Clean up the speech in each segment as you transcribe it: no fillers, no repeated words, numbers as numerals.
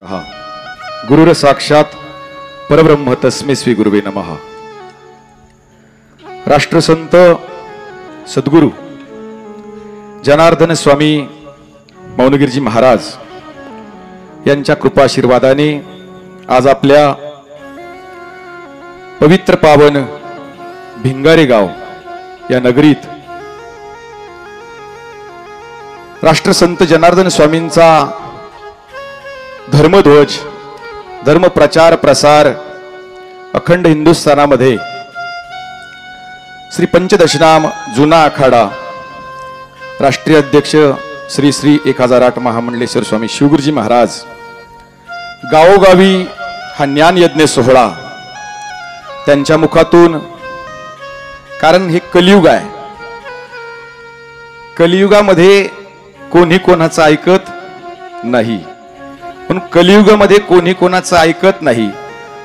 हा गुरुर साक्षात परब्रह्म तस्मै श्री गुरुवे नमः। राष्ट्रसंत सद्गुरु जनार्दन स्वामी मौनगिरीजी महाराज यांच्या कृपाशीर्वादाने आज आपल्या पवित्र पावन भिंगारे गाव या नगरीत राष्ट्रसंत जनार्दन स्वामींचा धर्मध्वज धर्म प्रचार प्रसार अखंड हिंदुस्थानामध्ये श्री पंचदशनाम जुना आखाडा राष्ट्रीय अध्यक्ष श्री श्री 1008 महामंडलेश्वर स्वामी शिवगुरुजी महाराज गावोगावी हा ज्ञान यज्ञ सोहळा त्यांच्या मुखातून, कारण हे कलियुग आहे, कलियुगामध्ये कोणी कोणाचं ऐकत नाही, पण कलियुगामध्ये कोणी कोणाचं ऐकत नाही,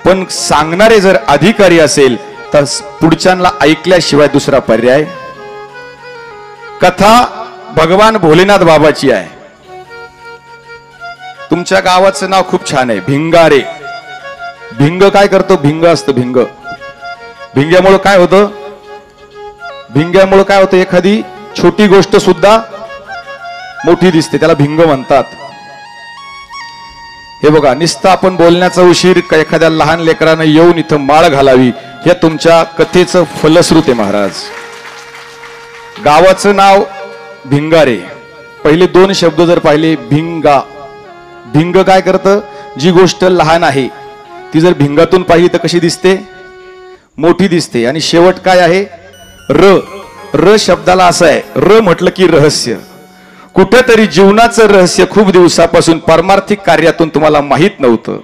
पण सांगणारे जर अधिकारी असेल तर पुढच्यांना ऐकल्याशिवाय दुसरा पर्याय। कथा भगवान भोलेनाथ बाबाची आहे। तुमच्या गावाचं नाव खूप छान आहे, भिंगारे। भिंग काय करतो? भिंग असतं भिंग। भिंग्यामुळे काय होतं? भिंग्यामुळे काय होतं? एखादी छोटी गोष्ट सुद्धा मोठी दिसते, त्याला भिंग म्हणतात। हे बघा, निस्ता आपण बोलण्याचा उशीर का एखाद्या लहान लेकरानं येऊन इथं माळ घालावी, हे तुमच्या कथेचं फलश्रुत आहे महाराज। गावाचं नाव भिंगारे, पहिले दोन शब्द जर पाहिले, भिंगा। भिंग काय करतं? जी गोष्ट लहान आहे ती जर भिंगातून पाहिली तर कशी दिसते? मोठी दिसते। आणि शेवट काय आहे? र। र शब्दाला असं आहे, र म्हटलं की रहस्य। कुठेतरी जीवनाचं रहस्य खूप दिवसापासून पारमार्थिक कार्यातून तुम्हाला माहित नव्हतं।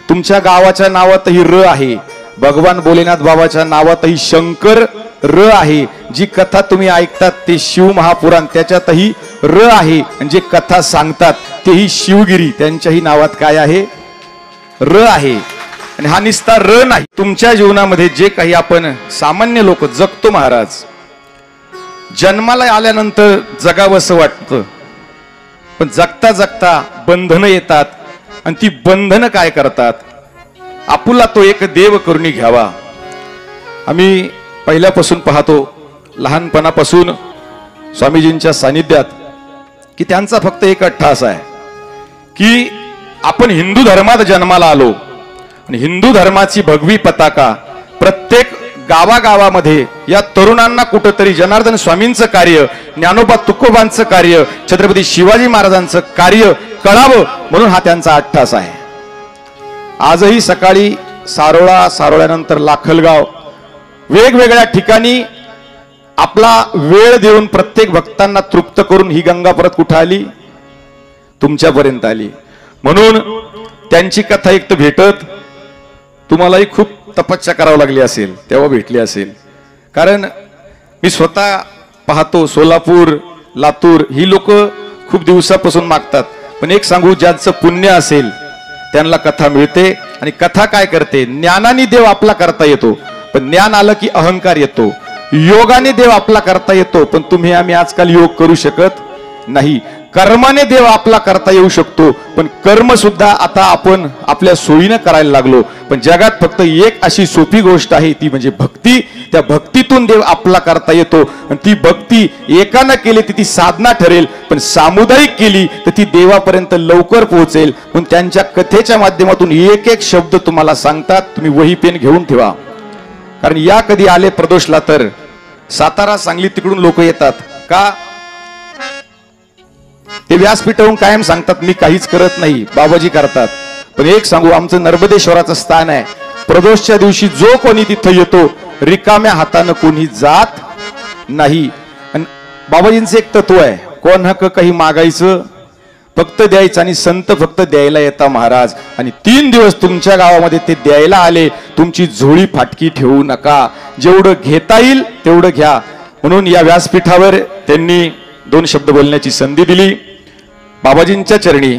तुमच्या गावाच्या नावातही र आहे, भगवान भोलेनाथ बाबाच्या नावातही शंकर र आहे। जी कथा तुम्ही ऐकतात ते शिव महापुराण, त्याच्यातही र आहे। आणि जे कथा सांगतात तेही शिवगिरी, त्यांच्याही नावात काय आहे? र आहे। आणि हा निस्ता र नाही, तुमच्या जीवनामध्ये जे काही आपण सामान्य लोक जगतो महाराज, जन्माला आल्यानंतर जगावंसं वाटतं, पण जगता जगता बंधनं येतात। आणि ती बंधनं काय करतात? आपुला तो एक देव करून घ्यावा। आम्ही पहिल्यापासून पाहतो, लहानपणापासून स्वामीजींच्या सानिध्यात, की त्यांचा फक्त एक अट्टास आहे की आपण हिंदू धर्मात जन्माला आलो आणि हिंदू धर्माची भगवी पताका प्रत्येक गावागावामध्ये या तरुणांना कुठेतरी जनार्दन स्वामींचं कार्य, ज्ञानोबा तुकोबांचं कार्य, छत्रपती शिवाजी महाराजांचं कार्य कळावं, म्हणून हा त्यांचा अट्टास आहे। आजही सकाळी सारोळा, सारोळ्यानंतर लाखलगाव, वेगवेगळ्या ठिकाणी आपला वेळ देऊन प्रत्येक भक्तांना तृप्त करून ही गंगा परत कुठं आली? तुमच्यापर्यंत आली। म्हणून त्यांची कथा एक तर भेटत तुम्हालाही खूप तपस्या करावी लागली असेल, तेव्हा भेटली असेल। कारण मी स्वतः पाहतो, सोलापूर, लातूर ही लोक खूप दिवसापासून मागतात, पण एक सांगू, ज्यांचं पुण्य असेल त्यांना कथा मिळते। आणि कथा काय करते? ज्ञानाने देव आपला करता येतो, पण ज्ञान आलं की अहंकार येतो। योगाने देव आपला करता येतो, पण तुम्ही आम्ही आजकाल योग करू शकत नाही। कर्माने देव आपला करता येऊ शकतो, पण कर्म सुद्धा आता आपण आपल्या सोयीनं करायला लागलो। पण जगात फक्त एक अशी सोपी गोष्ट आहे, ती म्हणजे भक्ती। त्या भक्तीतून देव आपला करता येतो, आणि ती भक्ती एकानं केली तर ती साधना ठरेल, पण सामुदायिक केली तर ती देवापर्यंत लवकर पोहोचेल। म्हणून त्यांच्या कथेच्या माध्यमातून एक एक शब्द तुम्हाला सांगतात, तुम्ही वही पेन घेऊन ठेवा। कारण या कधी आले प्रदोषला तर सातारा, सांगली तिकडून लोक येतात का? ते व्यासपीठावरून कायम सांगतात, मी काहीच करत नाही, बाबाजी करतात। पण एक सांगू, आमचं नर्मदेश्वराचं स्थान आहे, प्रदोषच्या दिवशी जो कोणी तिथं येतो रिकाम्या हातानं कोणी जात नाही। आणि बाबाजींचं एक तत्व आहे, कोण हक्क काही मागायचं, फक्त द्यायचं, आणि संत फक्त द्यायला येता महाराज। आणि 3 दिवस तुमच्या गावामध्ये ते द्यायला आले, तुमची झोळी फाटकी ठेवू नका, जेवढं घेता येईल तेवढं घ्या। म्हणून या व्यासपीठावर त्यांनी 2 शब्द बोलण्याची संधी दिली। बाबाजींच्या चरणी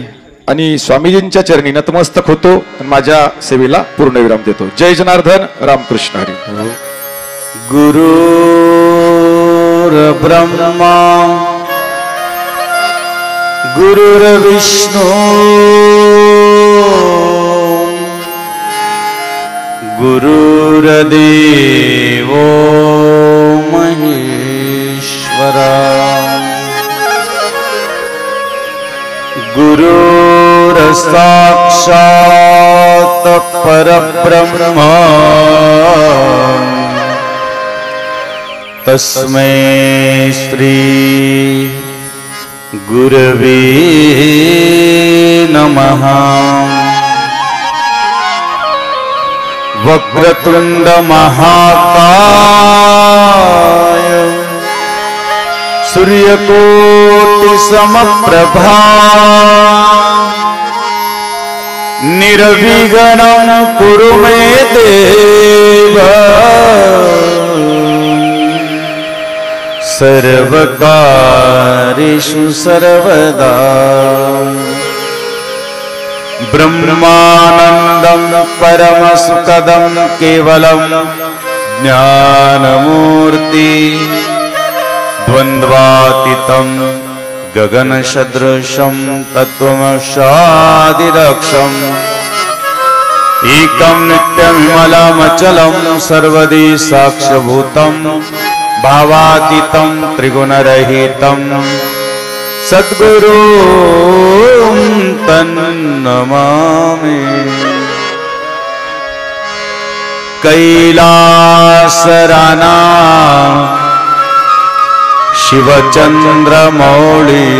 आणि स्वामीजींच्या चरणी नतमस्तक होतो आणि माझ्या सेवेला पूर्णविराम देतो। जय जनार्दन, रामकृष्ण हरी। गुरुर् ब्रह्मा गुरुर्विष्णू गुरुर्देवो महेश्वरा गुरुर्साक्षात् परब्रह्म तस्मै श्री गुरवे नमः। वक्रतुंड महाकाय सूर्यकोटि समप्रभा निर्विघ्नं कुरु मे देव सर्वकार्येषु सर्वदा। ब्रह्मानन्दं परमसुखदं केवलं ज्ञानमूर्ति द्वन्द्वातीतं गगनसदृशं तत्त्वमक्षादिरक्षम् एकं नित्यविमलमचलं सर्वदी साक्षभूतं भावातीतं त्रिगुणरहितं सद्गुरुं तन्नमामि। कैलासराना शिवचंद्रमौळी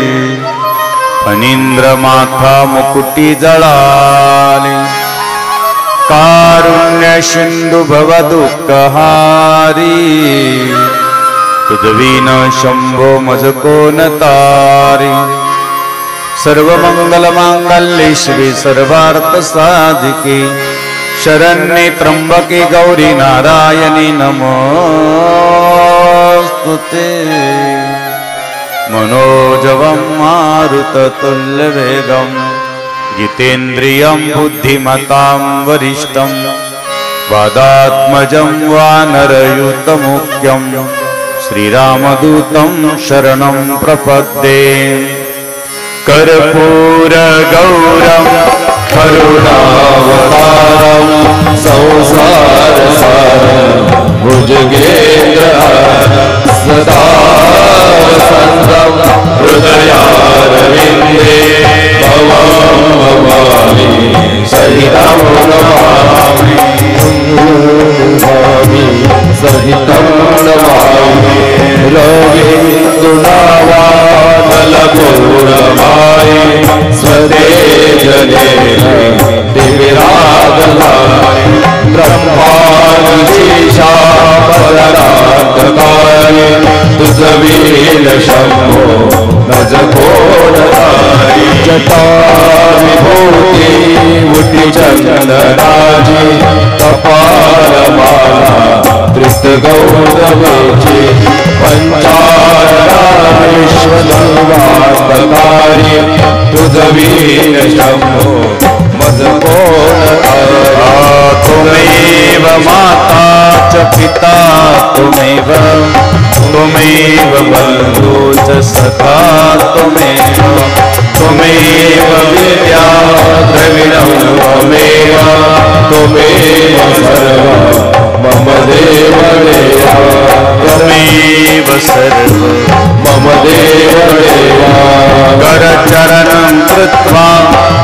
फणींद्रमाथा मुकुटी जळाले कारुण्य सिंधु भवदुःखहारी तुझविन शंभो मज कोण तारी। सर्वमंगलमांगल्ये शिवे सर्वार्थ साधिके शरण्ये त्र्यंबके गौरी नारायणी नमोस्तुते। मनोजवं मारुततुल्यवेगं जितेन्द्रियं बुद्धिमतां वरिष्ठं वादात्मजं वानरयूतमुख्यं श्रीरामदूतं शरणं प्रपद्ये। कर्पूरगौरं करुणावतारं संसारसारं भुजगेन्द्रहारं सदा वसन्तं हृदयारविन्दे भवं भवामि सहितं नमामि सहितं नमामि। रविन्दुनावानलपूर्णमायि स्वतेजने दिविराजधारि ब्रह्मादिशापदरान्तकारि तुझवीर शम्भो नज कोणधारि। जटाविभूति मुटिचन्दनाजी कपालमाला धृतगौतमीची पंचाशराविश्वदेवान्तकारि तुझवीर शम्भो मज कोणधारि। त्वमेव माता च पिता त्वमेव त्वमेव बन्धु च सखा त्वमेव त्वमेव विद्या द्रविणं त्वमेव त्वमेव सर्वं मम देव देव त्वमेव सर्वं मम देव देव। करचरणं कृत्वा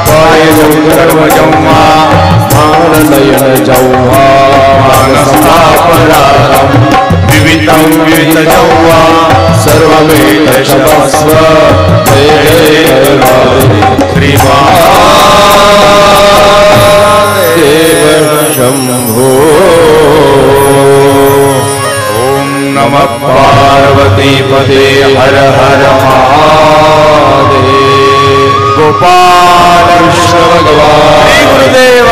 पायं कर्मजं वा स्थाननयन जौवा मानस्थापनार्थं विविधं विविधजं वा सर्वमेतक्षमस्व जय जय श्रीमहादेव शंभो। ओम नमः पार्वतीपते हर हर महादेव। गोपाल कृष्ण भगवान गुरुदेव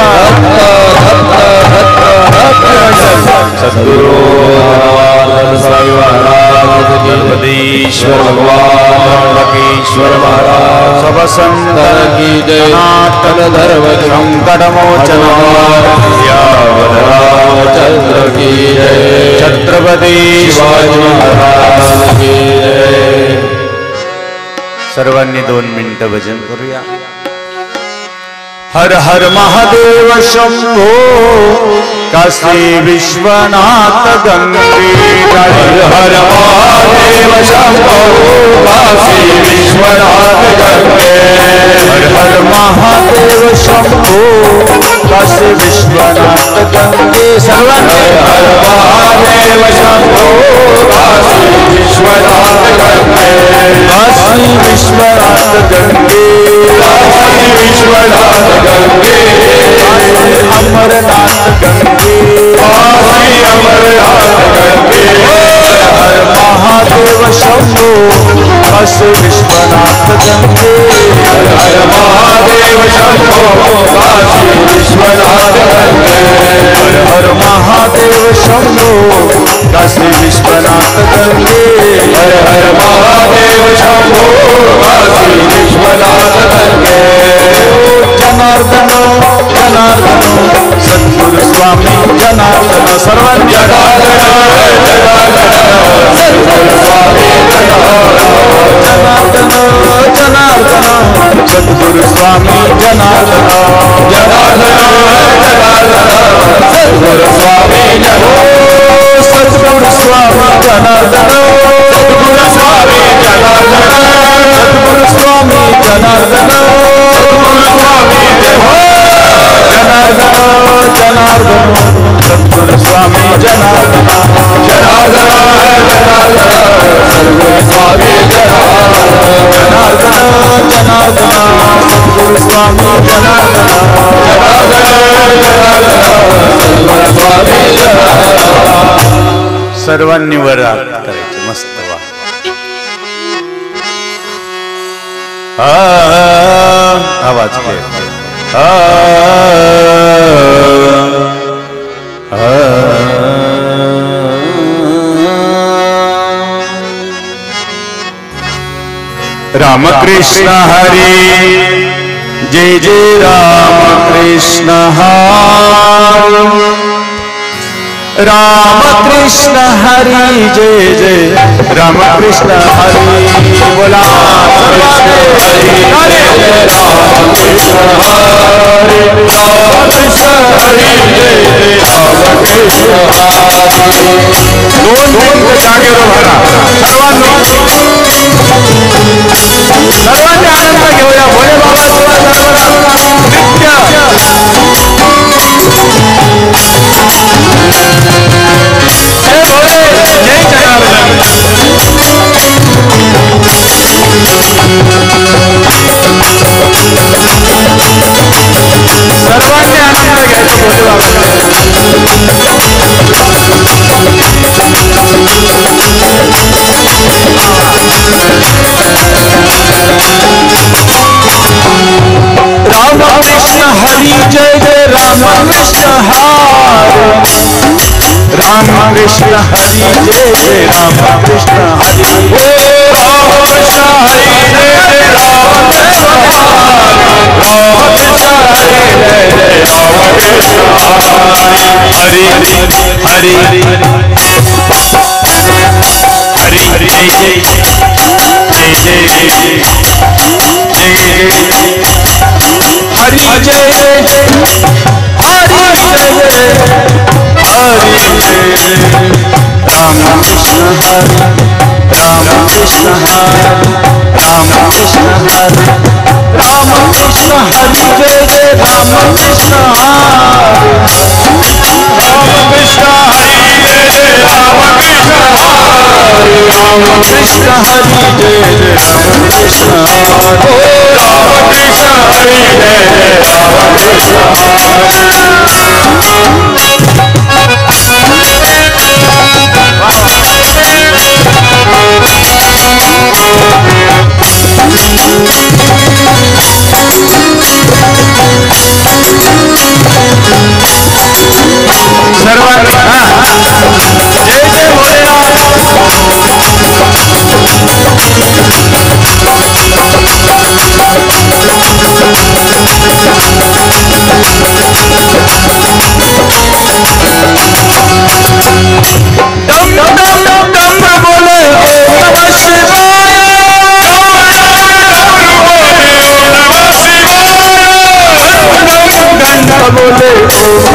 सद्गुरु स्वामी महाराज गणपतीश्वर भगवान लकेश्वर महाराज सब संतन की जय। सनातन धर्म संकट मोचन रामचंद्र की जय। छत्रपति शिवाजी महाराज की जय। सर्वांनी 2 मिनिटं भजन करूया। हर हर महादेव शंभो काशी विश्वनाथ गंगे हर हर महादेव शंभो काशी विश्वनाथ गंगे हर हर महादेव शंभो काशी विश्वनाथ गंगे सर्वांनी हर महादेव शंभो काशी विश्वनाथ गंगे काशी विश्वनाथ गंगे काशी विश्वनाथ गंगे अमरनाथ गंगे काशी अमरनाथ गंगे हर महादेव शंभो काशी विश्वनाथ गंगे हर महादेव शंभो काशी विश्वनाथ गंगे हर महादेव शंभो काशी विश्वनाथ गंगे हर महादेव शंभो काशी विश्वनाथ गंगे जनार्दन जनार्दन सद्गुरु स्वामी जनार्दन सर्वांनी जनार्दन सद्गुरु स्वामी जनार्दन जनार्दन सद्गुरु स्वामी जनार्दन जनार्दन सद्गुरु स्वामी सद्गुरु स्वामी जनार्दन सद्गुरु स्वामी जनार्दन सद्गुरु स्वामी जनार्दन जनार्दन सद्गुरु स्वामी जनार्दन जनार्दन सद्गुरु स्वामी जनार्दन जनार्दन सद्गुरु स्वामी जनार्दन सद्गुरु स्वामी सर्वांनी वर करायचे मस्त वा आवाज के राम कृष्ण हरि जय जय राम कृष्ण हरि राम कृष्ण हरि जय जय राम कृष्ण हरि बोला कृष्ण हरि हरे राम कृष्ण हरि राम कृष्ण हरि जय जय राम कृष्ण हरि दोन मिनिट जागे भरा सर्वांनी आनंद घेऊया भोले बाबा नित्य सर्वांनी आनंद घ्यायचा भोले बाबा राम कृष्ण हरि जय जय राम कृष्ण हरि राम कृष्ण हरि जय जय राम कृष्ण हरि ओ राम कृष्ण हरि जय जय राम कृष्ण राम कृष्ण हरि जय जय राम कृष्ण हरि हरि हरि हरि जय जय जय जय जय हरि जय हरि जय हरि जय राम कृष्ण हरि राम कृष्ण हरि राम कृष्ण हरि राम कृष्ण हरि जय जय राम कृष्ण हरि राम कृष्ण हरि जय जय राम कृष्ण हरि राम कृष्ण हरि जय जय राम कृष्ण हरि राम कृष्ण हरि जय जय राम कृष्ण सर्वांनी जय जय भोलेनाथ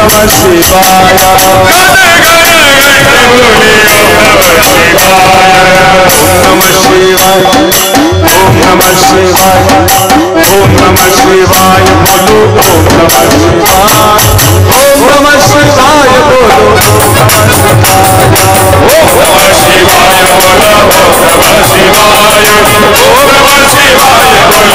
नमः शिवाय ओम नमः शिवाय ओम नमः शिवाय बोलो ओम नमः शिवाय ओम नमः शिवाय बोलो ओम नमः शिवाय ओम नमः शिवाय ओम नमः शिवाय बोलो ओम नमः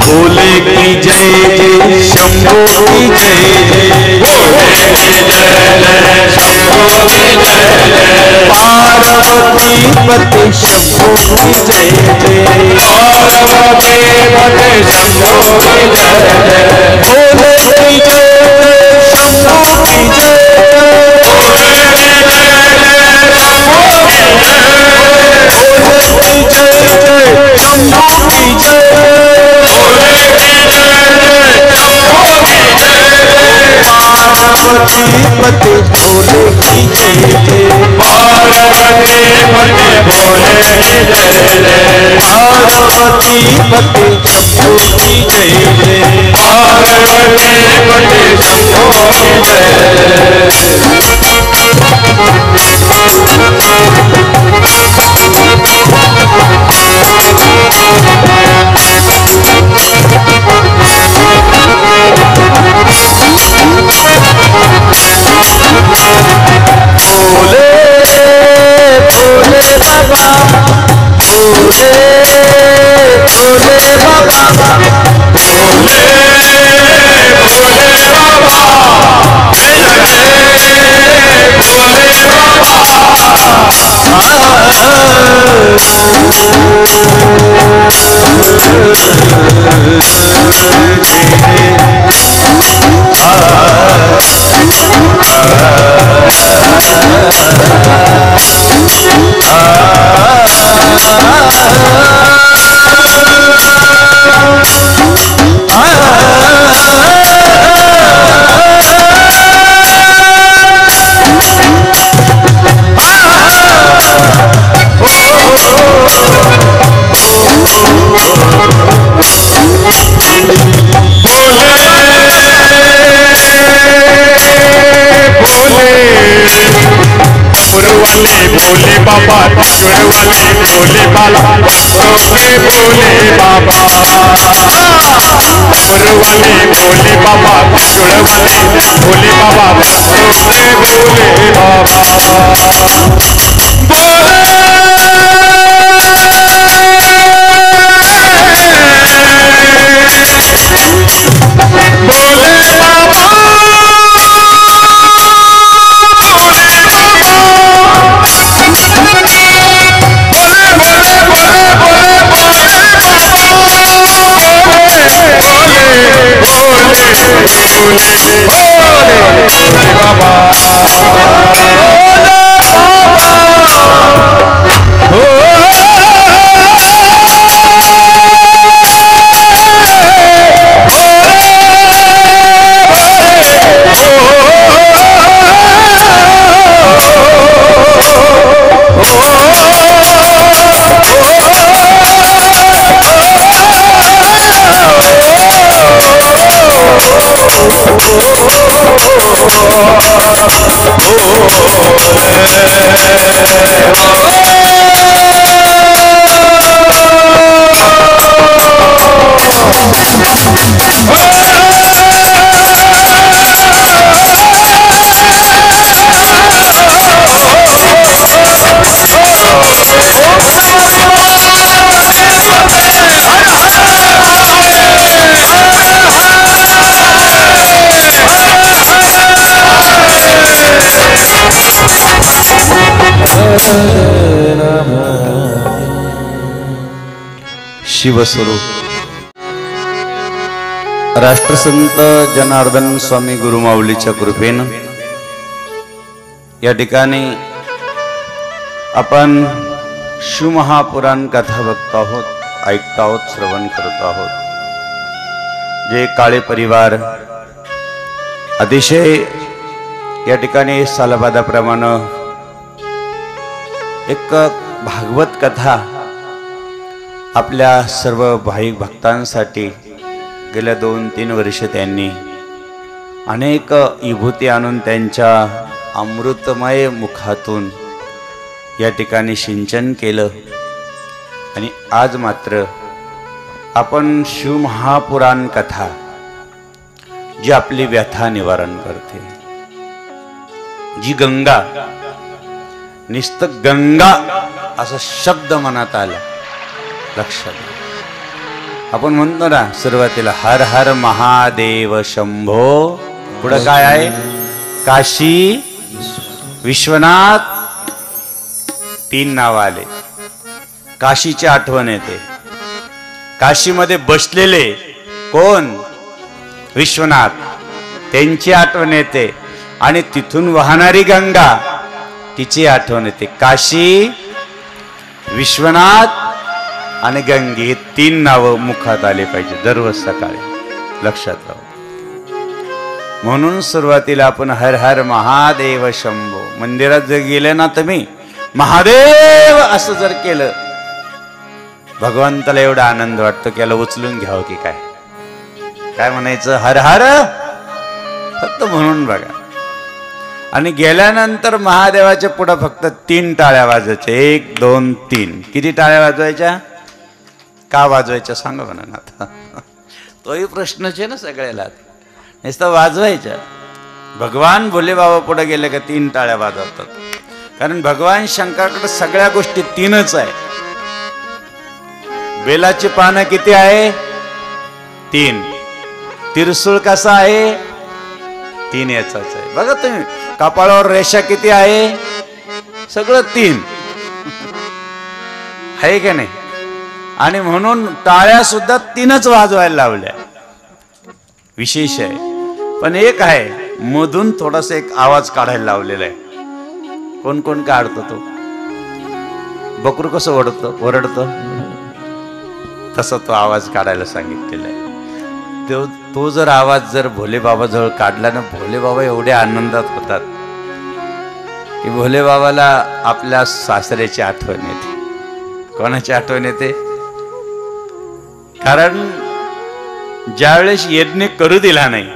भोले की जय जय शंभो की जय जय भोले की जय जय शंभो की जय जय पार्वती पति शंभो की जय जय पार्वती पति शंभो की जय जय भोले की जय शंभो की जय भोले की जय शंभो की जय भोले की जय शंभो की जय पार्वती पति भोले की जय जय पार्वती पति भोले की जय जय पार्वती पति शंभो की जय जय पार्वती पति शंभो की जय भोले बाबा त्रिशूल वाले भोले बाबा रोके भोले बाबा त्रिशूल वाले भोले बाबा त्रिशूल वाले भोले बाबा रोके भोले बाबा शिवस्वरूप राष्ट्रसंत जनार्दन स्वामी गुरुमाऊलीच्या कृपेनं या ठिकाणी आपण शिवमहापुराण कथा बघतो आहोत, ऐकतो आहोत, श्रवण करतो आहोत। जे काळे परिवार अतिशय या ठिकाणी सालबादाप्रमाणे एक भागवत कथा आपल्या सर्व भाविक भक्तांसाठी गेल्या 2-3 वर्ष त्यांनी अनेक विभूती आणून त्यांच्या अमृतमय मुखातून या ठिकाणी सिंचन केलं आणि आज मात्र आपण शिवमहापुराण कथा जी आपली व्यथा निवारण करते, जी गंगा निस्त गंगा असा शब्द मनात आला लक्षात आपण म्हणतो ना सुरुवातीला हर हर महादेव शंभो, पुढं काय आहे काशी विश्वनाथ 3 नाव आले. काशीची आठवण येते. काशीमध्ये बसलेले कोण विश्वनाथ त्यांची आठवण येते आणि तिथून वाहणारी गंगा तिची आठवण येते. काशी विश्वनाथ आणि गंगे हे 3 नाव मुखात आले पाहिजे दररोज सकाळी लक्षात राहू. म्हणून सुरुवातीला आपण हर हर महादेव शंभो मंदिरात जर गेले ना तुम्ही महादेव असं जर केलं भगवंताला एवढा आनंद वाटतो की याला उचलून घ्यावं की काय काय म्हणायचं हर हर फक्त म्हणून बघा. आणि गेल्यानंतर महादेवाच्या पुढे फक्त 3 टाळ्या वाजवायच्या 1 2 3. किती टाळ्या वाजवायच्या का वाजवायच्या सांगा म्हणा ना आता तोही प्रश्नच आहे ना सगळ्याला. नुसतं वाजवायच्या. भगवान भोले बाबा पुढे गेले का 3 टाळ्या वाजवतात कारण भगवान शंकराकडे सगळ्या गोष्टी 3च आहे. बेलाची पानं किती आहे 3. त्रिशूळ कसा आहे 3 याचाच आहे. बघा तुम्ही कपाळावर रेषा किती आहे सगळं 3 आहे का नाही. आणि म्हणून टाळ्या सुद्धा 3च वाजवायला लावल्या विशेष आहे. पण एक आहे मधून थोडासा एक आवाज काढायला लावलेला आहे. कोण कोण काढतो तो बकरू कसं ओरडतं तसा तो आवाज काढायला सांगितलेला आहे. तो जर आवाज जर भोले बाबा जवळ काढला ना भोले बाबा एवढे आनंदात होतात की भोले बाबाला आपल्या सासऱ्याची आठवण येते. कोणाची आठवण येते कारण ज्यावेळेस यज्ञ करू दिला नाही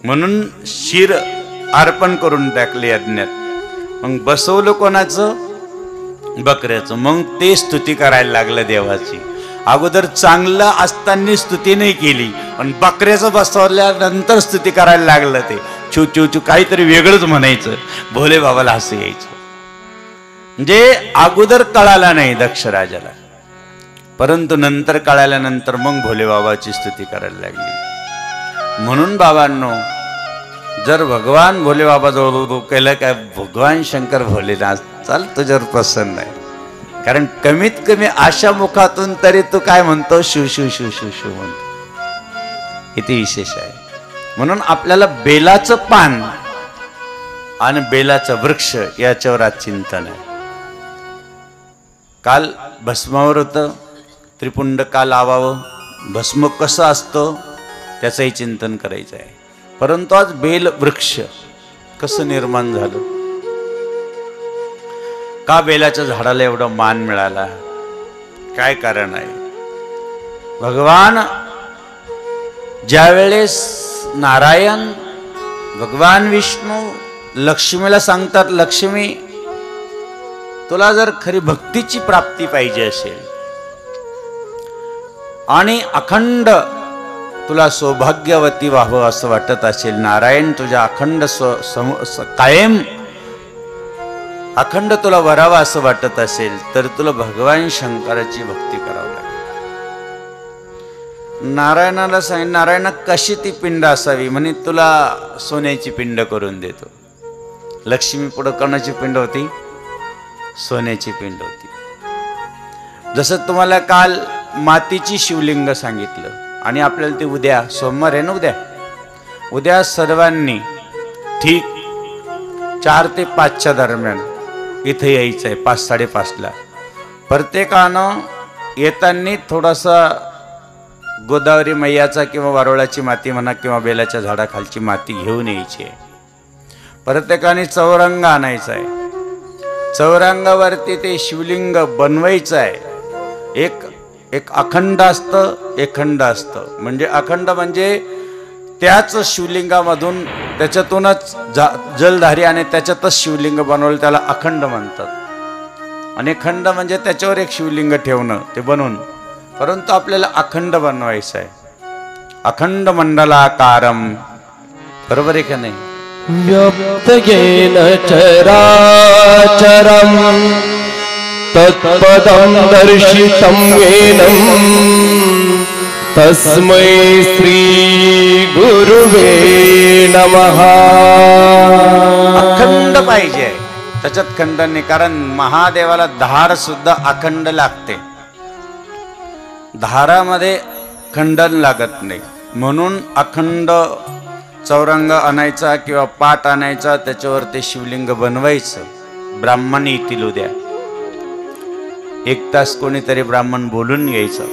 म्हणून शिर अर्पण करून टाकले यज्ञात. मग बसवलं कोणाचं बकऱ्याचं. मग ते स्तुती करायला लागलं देवाची. अगोदर चांगलं असताना स्तुती नाही केली पण बकऱ्याचं बसवल्यानंतर स्तुती करायला लागलं. ते चू चू चू काहीतरी वेगळंच म्हणायचं. भोले बाबाला हसू यायचं. म्हणजे अगोदर कळाला नाही दक्ष राजाला परंतु नंतर कळाल्यानंतर मग भोले बाबाची स्तुती करायला लागली. म्हणून बाबांनो जर भगवान भोले बाबा जवळ केलं काय भगवान शंकर भोलेनाथ चाल तुझ्यावर प्रसन्न आहे. कारण कमीत कमी अशा मुखातून तरी तू काय म्हणतो शिव शिव शिव शिव शिव म्हणतो. किती विशेष आहे. म्हणून आपल्याला बेलाचं पान आणि बेलाचं वृक्ष याच्यावर आज चिंतन आहे. काल भस्मावर होतं त्रिपुंड का लावावं भस्म कसं असतं त्याचंही चिंतन करायचं आहे. परंतु आज बेल वृक्ष कसं निर्माण झालं का बेलाच्या झाडाला एवढा मान मिळाला काय कारण आहे. भगवान ज्यावेळेस नारायण भगवान विष्णू लक्ष्मीला सांगतात लक्ष्मी तुला जर खरी भक्तीची प्राप्ती पाहिजे असेल आणि अखंड तुला सौभाग्यवती व्हावं असं वाटत असेल नारायण तुझ्या अखंड कायम अखंड तुला वरावा असं वाटत असेल तर तुला भगवान शंकराची भक्ती करावी लागेल. नारायणाला सांगितलं नारायणा कशी ती पिंड असावी म्हणे तुला सोन्याची पिंड करून देतो. लक्ष्मी पुढं कोणाची पिंड होती सोन्याची पिंड होती. जसं तुम्हाला काल मातीची शिवलिंग सांगितलं आणि आपल्याला ते उद्या सोमवार आहे ना उद्या सर्वांनी ठीक 4 ते 5च्या दरम्यान इथे यायचं आहे 5-5:30ला. प्रत्येकानं येताना थोडासा गोदावरी मैयाचा किंवा वारुळाची माती म्हणा किंवा बेलाच्या झाडाखालची माती घेऊन यायची आहे. प्रत्येकाने चौरंग आणायचा आहे. चौरंगावरती ते शिवलिंग बनवायचं आहे. एक अखंड असतं, एक खंड असतं. म्हणजे अखंड म्हणजे त्याच शिवलिंगामधून त्याच्यातूनच जलधारी आणि त्याच्यातच शिवलिंग बनवलं, त्याला अखंड म्हणतात. आणि खंड म्हणजे त्याच्यावर एक शिवलिंग ठेवणं, ते बनवून. परंतु आपल्याला अखंड बनवायचं आहे. अखंड मंडलाकारम, बरोबर आहे का नाही? व्याप्तयेन चराचरम तत्पदं दर्शितं येनं तस्मै श्री गुरुवे नमः. अखंड पाहिजे त्याच्यात, खंड नाही. कारण महादेवाला धार सुद्धा अखंड लागते, धारामध्ये खंडन लागत नाही. म्हणून अखंड चौरंग आणायचा किंवा पाट आणायचा, त्याच्यावर ते शिवलिंग बनवायचं. ब्राह्मण येतील उद्या, 1 तास कोणीतरी ब्राह्मण बोलून घ्यायचं.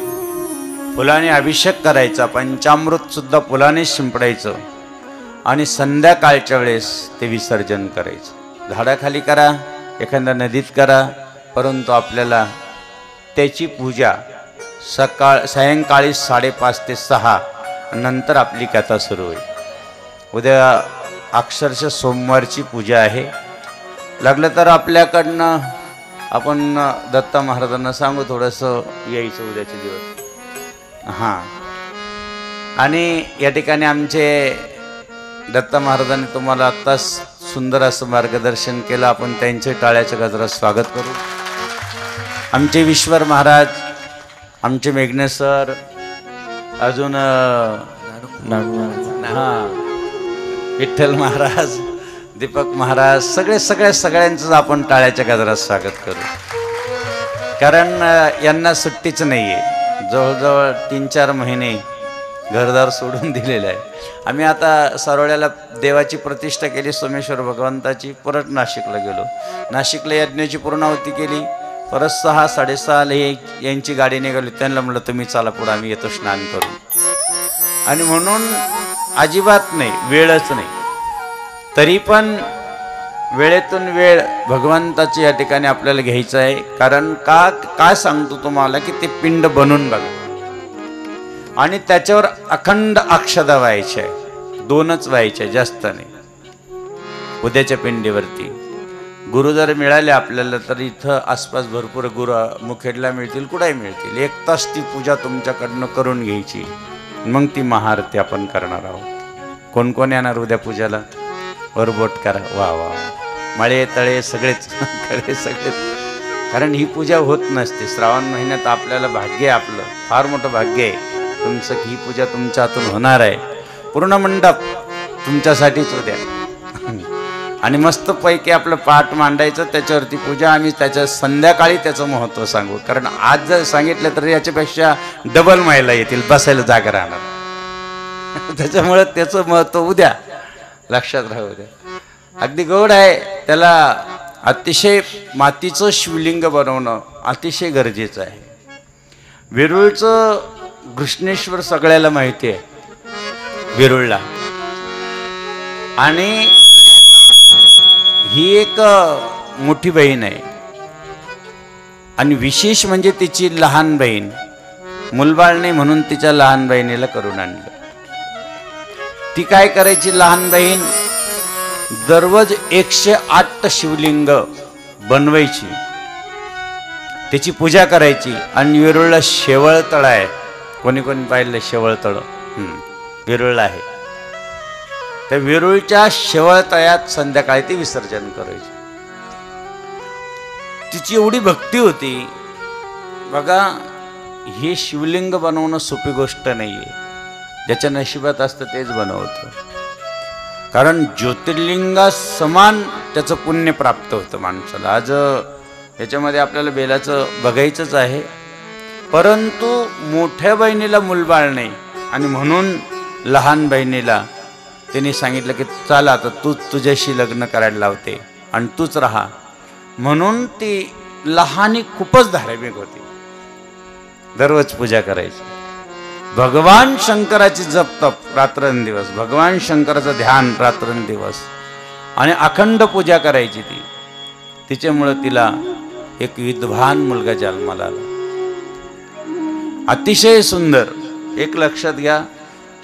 फुलाने अभिषेक करायचा, पंचामृत सुद्धा फुलाने शिंपडायचं आणि संध्याकाळच्या वेळेस ते विसर्जन करायचं. झाडाखाली करा, एखाद्या नदीत करा, परंतु आपल्याला त्याची पूजा सायंकाळी 5:30 ते 6 नंतर आपली कथा सुरू होईल. उद्या अक्षरशः सोमवारची पूजा आहे. लागलं तर आपल्याकडनं आपण दत्त महाराजांना सांगू थोडंसं यायचं उद्याचे दिवस. हां, आणि या ठिकाणी आमचे दत्त महाराजांनी तुम्हाला आत्ताच सुंदर असं मार्गदर्शन केलं. आपण त्यांचे टाळ्याच्या गजरात स्वागत करू. आमचे विश्वर महाराज, आमचे मेघने सर, अजून हां विठ्ठल महाराज, दीपक महाराज, सगळ्यांचंच आपण टाळ्याच्या गजरात स्वागत करू. कारण यांना सुट्टीच नाही आहे. जवळजवळ 3-4 महिने घरदार सोडून दिलेलं आहे. आम्ही आता सारोळ्याला देवाची प्रतिष्ठा केली, सोमेश्वर भगवंताची. परत नाशिकला गेलो, नाशिकला यज्ञाची पूर्णाहुती केली. परत 6-6:30 यांची गाडी निघाली. त्यांना म्हटलं तुम्ही चला पुढं, आम्ही येतो स्नान करू. आणि म्हणून अजिबात नाही, वेळच नाही. तरी पण वेळेतून वेळ भगवंताची या ठिकाणी आपल्याला घ्यायचं आहे. कारण काय सांगतो तुम्हाला की ते पिंड बनून बघा आणि त्याच्यावर अखंड अक्षता व्हायच्या आहे. 2च व्हायच्या, जास्त नाही. उद्याच्या पिंडीवरती गुरु जर मिळाले आपल्याला तर इथं आसपास भरपूर गुरु मुखेडला मिळतील, कुठेही मिळतील. 1 तास ती पूजा तुमच्याकडनं करून घ्यायची, मग ती महाआरती आपण करणार आहोत. कोण कोण येणार उद्या पूजाला? वरबोट करा. वा वा, मळे तळे सगळेच सगळेच. कारण ही पूजा होत नसते. श्रावण महिन्यात आपल्याला भाग्य आहे, आपलं फार मोठं भाग्य आहे तुमचं की ही पूजा तुमच्या हातून होणार आहे. पूर्ण मंडप तुमच्यासाठीच उद्या. आणि मस्तपैकी आपलं पाठ मांडायचं, त्याच्यावरती पूजा. आम्ही त्याच्या संध्याकाळी त्याचं महत्त्व सांगू. कारण आज जर सांगितलं तर याच्यापेक्षा डबल महिला येतील, बसायला जागा राहणार. त्याच्यामुळे त्याचं महत्त्व उद्या लक्षात राहू द्या. अगदी गोड आहे. त्याला अतिशय मातीचं शिवलिंग बनवणं अतिशय गरजेचं आहे. वेरूळचं घृष्णेश्वर सगळ्याला माहिती आहे, वेरूळला. आणि ही एक मोठी बहीण आहे. आणि विशेष म्हणजे तिची लहान बहीण, मुलबाळ नाही म्हणून तिच्या लहान बहिणीला करून आणलं. ती काय करायची लहान बहीण? दररोज 108 शिवलिंग बनवायची, त्याची पूजा करायची. आणि वेरूळला शेवळतळ आहे, कोणी कोणी पाहिलं शेवळतळ? वेरूळला आहे. त्या वेरूळच्या शेवळतळ्यात संध्याकाळी ती विसर्जन करायची. तिची एवढी भक्ती होती बघा. हे शिवलिंग बनवणं सोपी गोष्ट नाही आहे. ज्याच्या नशिबात असतं तेच बनवतं. कारण ज्योतिर्लिंगा समान त्याचं पुण्य प्राप्त होतं माणसाला. आज याच्यामध्ये आपल्याला बेलाचं बघायचंच आहे. परंतु मोठ्या बहिणीला मुलबाळ नाही आणि म्हणून लहान बहिणीला त्यांनी सांगितलं की चला आता तुझ्याशी लग्न करायला लावते आणि तूच राहा. म्हणून ती लहानी खूपच धार्मिक होती, दररोज पूजा करायची. भगवान शंकराची जप तप रात्रंदिवस, भगवान शंकराचं ध्यान रात्रंदिवस आणि अखंड पूजा करायची ती. तिच्यामुळं तिला एक विद्वान मुलगा जन्माला आला, अतिशय सुंदर. एक लक्षात घ्या,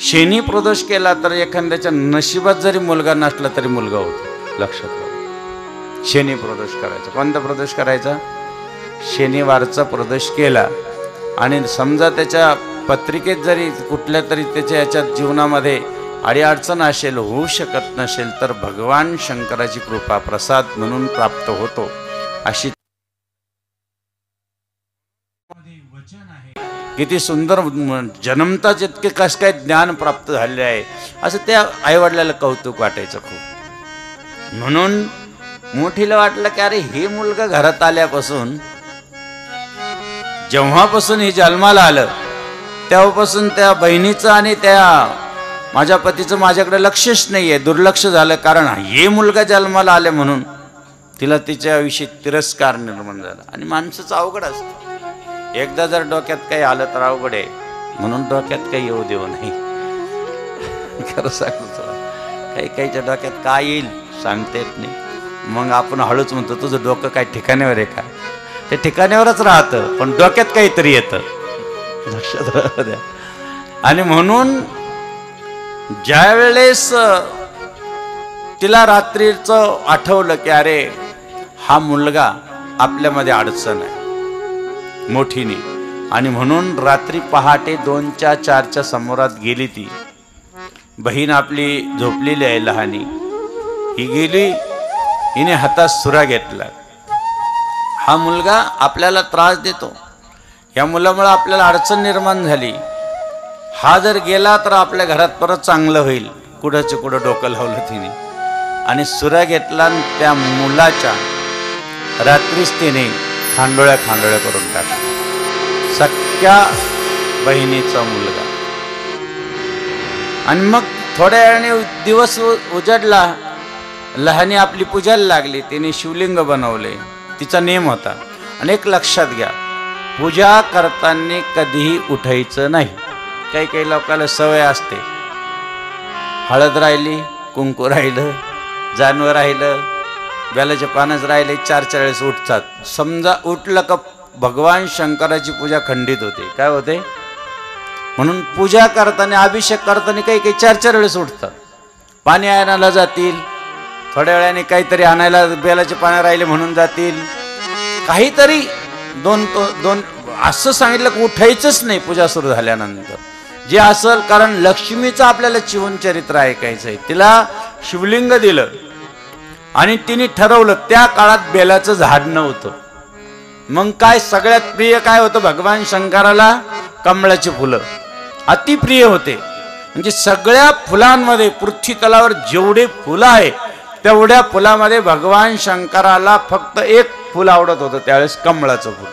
शनी प्रदोष केला तर एखाद्याच्या नशिबात जरी मुलगा नसला तरी मुलगा होतो. लक्षात घ्या, शनी प्रदोष करायचा. कोणता प्रदोष करायचा? शनिवारचा प्रदोष केला आणि समजा त्याच्या पत्रिकेत जरी कुठल्या तरी त्याच्या याच्यात जीवनामध्ये अडीअडचण असेल, होऊ शकत नसेल, तर भगवान शंकराची कृपा प्रसाद म्हणून प्राप्त होतो. अशी किती सुंदर जन्मताच इतके कस काय ज्ञान प्राप्त झाले आहे असं त्या आईवडिलाला कौतुक वाटायचं खूप. म्हणून मोठीला वाटलं की अरे हे मुलगा घरात आल्यापासून, जेव्हापासून हे जन्माला आलं तेव्हापासून त्या बहिणीचं आणि त्या माझ्या पतीचं माझ्याकडे लक्षच नाहीये, दुर्लक्ष झालं. कारण हे मुलगा जन्माला आले म्हणून तिला तिच्याविषयी तिरस्कार निर्माण झाला. आणि माणसाचं अवघड असतं, एकदा जर डोक्यात काही आलं तर अवघड आहे, म्हणून डोक्यात काही येऊ देऊ नाही. खरं सांगतो, काही काहीच्या डोक्यात काय येईल सांगता येत नाही. मग आपण हळूच म्हणतो तुझं डोकं काय ठिकाण्यावर आहे का? ते ठिकाण्यावरच राहतं, पण डोक्यात काहीतरी येतं. लक्षात राहू द्या. आणि म्हणून ज्या वेळेस तिला रात्रीचं आठवलं की अरे हा मुलगा आपल्यामध्ये अडचण आहे मोठीने, आणि म्हणून रात्री पहाटे 2च्या 4च्या समोरात गेली. ती बहीण आपली झोपलेली आहे लहानी, ही गेली, हिने हातात सुरा घेतला. हा मुलगा आपल्याला त्रास देतो, या मुलामुळे आपल्याला अडचण निर्माण झाली, हा जर गेला तर आपल्या घरात परत चांगलं होईल. कुठंच कुठं डोकं लावलं तिने आणि सुरा घेतला. त्या मुलाच्या रात्रीच तिने खांडोळ्या करून टाकल्या. सख्या बहिणीचा मुलगा. आणि मग थोड्या वेळाने दिवस उजडला, लहानी आपली पूजाला लागली, तिने शिवलिंग बनवले, तिचा नेम होता. आणि एक लक्षात घ्या, पूजा करताना कधीही उठायचं नाही. काही काही लोकांना सवय असते, हळद राहिली, कुंकू राहिलं, जानवर राहिलं, बेलाचे पानच राहिले, 4 वेळेस उठतात. समजा उठलं का भगवान शंकराची पूजा खंडित होते. काय होते? म्हणून पूजा करताना, अभिषेक करताना काही काही 4 वेळेस उठतात. पाणी आणायला जातील, थोड्या वेळाने काहीतरी आणायला बेलाचे पानं राहिले म्हणून जातील, काहीतरी दोन असं सांगितलं की उठायचंच नाही पूजा सुरू झाल्यानंतर जे असल. कारण लक्ष्मीचं आपल्याला जीवनचरित्र ऐकायचं आहे. तिला शिवलिंग दिलं आणि तिने ठरवलं, त्या काळात बेलाचं झाड नव्हतं. मग काय सगळ्यात प्रिय काय होतं भगवान शंकराला? कमळाची फुलं अतिप्रिय होते. म्हणजे सगळ्या फुलांमध्ये, पृथ्वी तलावर जेवढे फुलं आहे तेवढ्या फुलामध्ये भगवान शंकराला फक्त एक फुल आवडत होतं, त्यावेळेस कमळाचं फुल.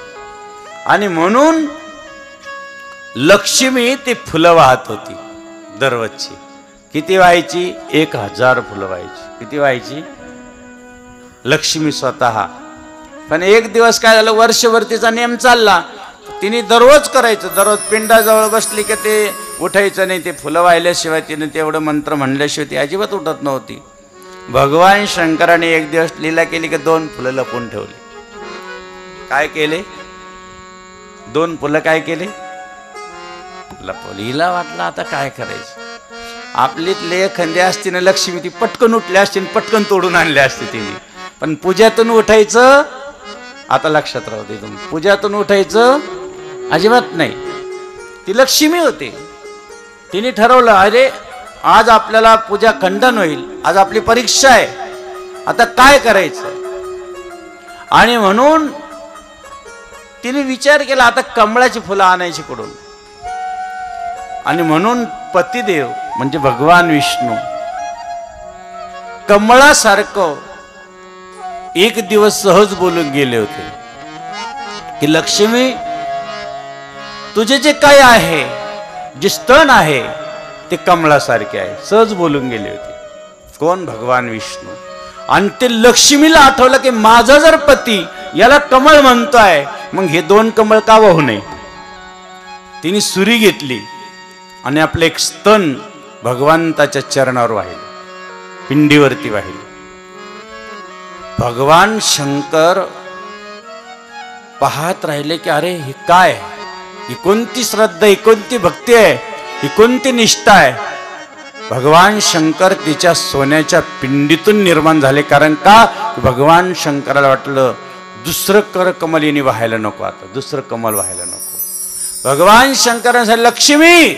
आणि म्हणून लक्ष्मी ती फुलं वाहत होती दररोजची. किती व्हायची? 1000 फुलं व्हायची. किती व्हायची? लक्ष्मी स्वतः. पण एक दिवस काय झालं, वर्षभर तिचा नेम चालला, तिने दररोज करायचं. दररोज पिंडाजवळ बसली की ते उठायचं नाही, ते फुलं वाहिल्याशिवाय तिने तेवढं मंत्र म्हणल्याशिवाय ती अजिबात उठत नव्हती. भगवान शंकराने एक दिवस लीला केली की 2 फुलं लपवून ठेवली. काय केले? 2 फुलं काय केले? लपवली. हिला वाटलं आता काय करायचं, आपलीत लेखंदे असती ना लक्ष्मी, ती पटकन उठली असती, पटकन तोडून आणली असते तिने. पण पूजातून उठायचं, आता लक्षात राहू दे तुम्ही, पूजातून उठायचं अजिबात नाही. ती लक्ष्मी होती. तिने ठरवलं, अरे आज आपल्याला पूजा खंडन होईल, आज आपली परीक्षा आहे, आता काय करायचं. आणि म्हणून तिने विचार केला, आता कमळाची फुलं आणायची कुठून. आणि म्हणून पतिदेव म्हणजे भगवान विष्णू कमळासारखं एक दिवस सहज बोलून गेले होते की लक्ष्मी, तुझे जे काय आहे, जे स्तन आहे ते कमळासारखे आहे. सहज बोलून गेले होते. कोण? भगवान विष्णू. आणि ते लक्ष्मीला आठवलं की माझा जर पती याला कमळ म्हणतोय, मग हे 2 कमळ का वाहू नये. तिने सुरी घेतली आणि आपले एक स्तन भगवंताच्या चरणावर वाहिलं, पिंडीवरती वाहिलं. भगवान शंकर पाहत राहिले की अरे हे काय, ही कोणती श्रद्धा, ही कोणती भक्ती आहे, ही कोणती निष्ठा आहे. भगवान शंकर तिच्या सोन्याच्या पिंडीतून निर्माण झाले. कारण का, भगवान शंकराला वाटलं दुसरं कमल हिने व्हायला नको, आता दुसरं कमल व्हायला नको. भगवान शंकराने सांगितलं, लक्ष्मी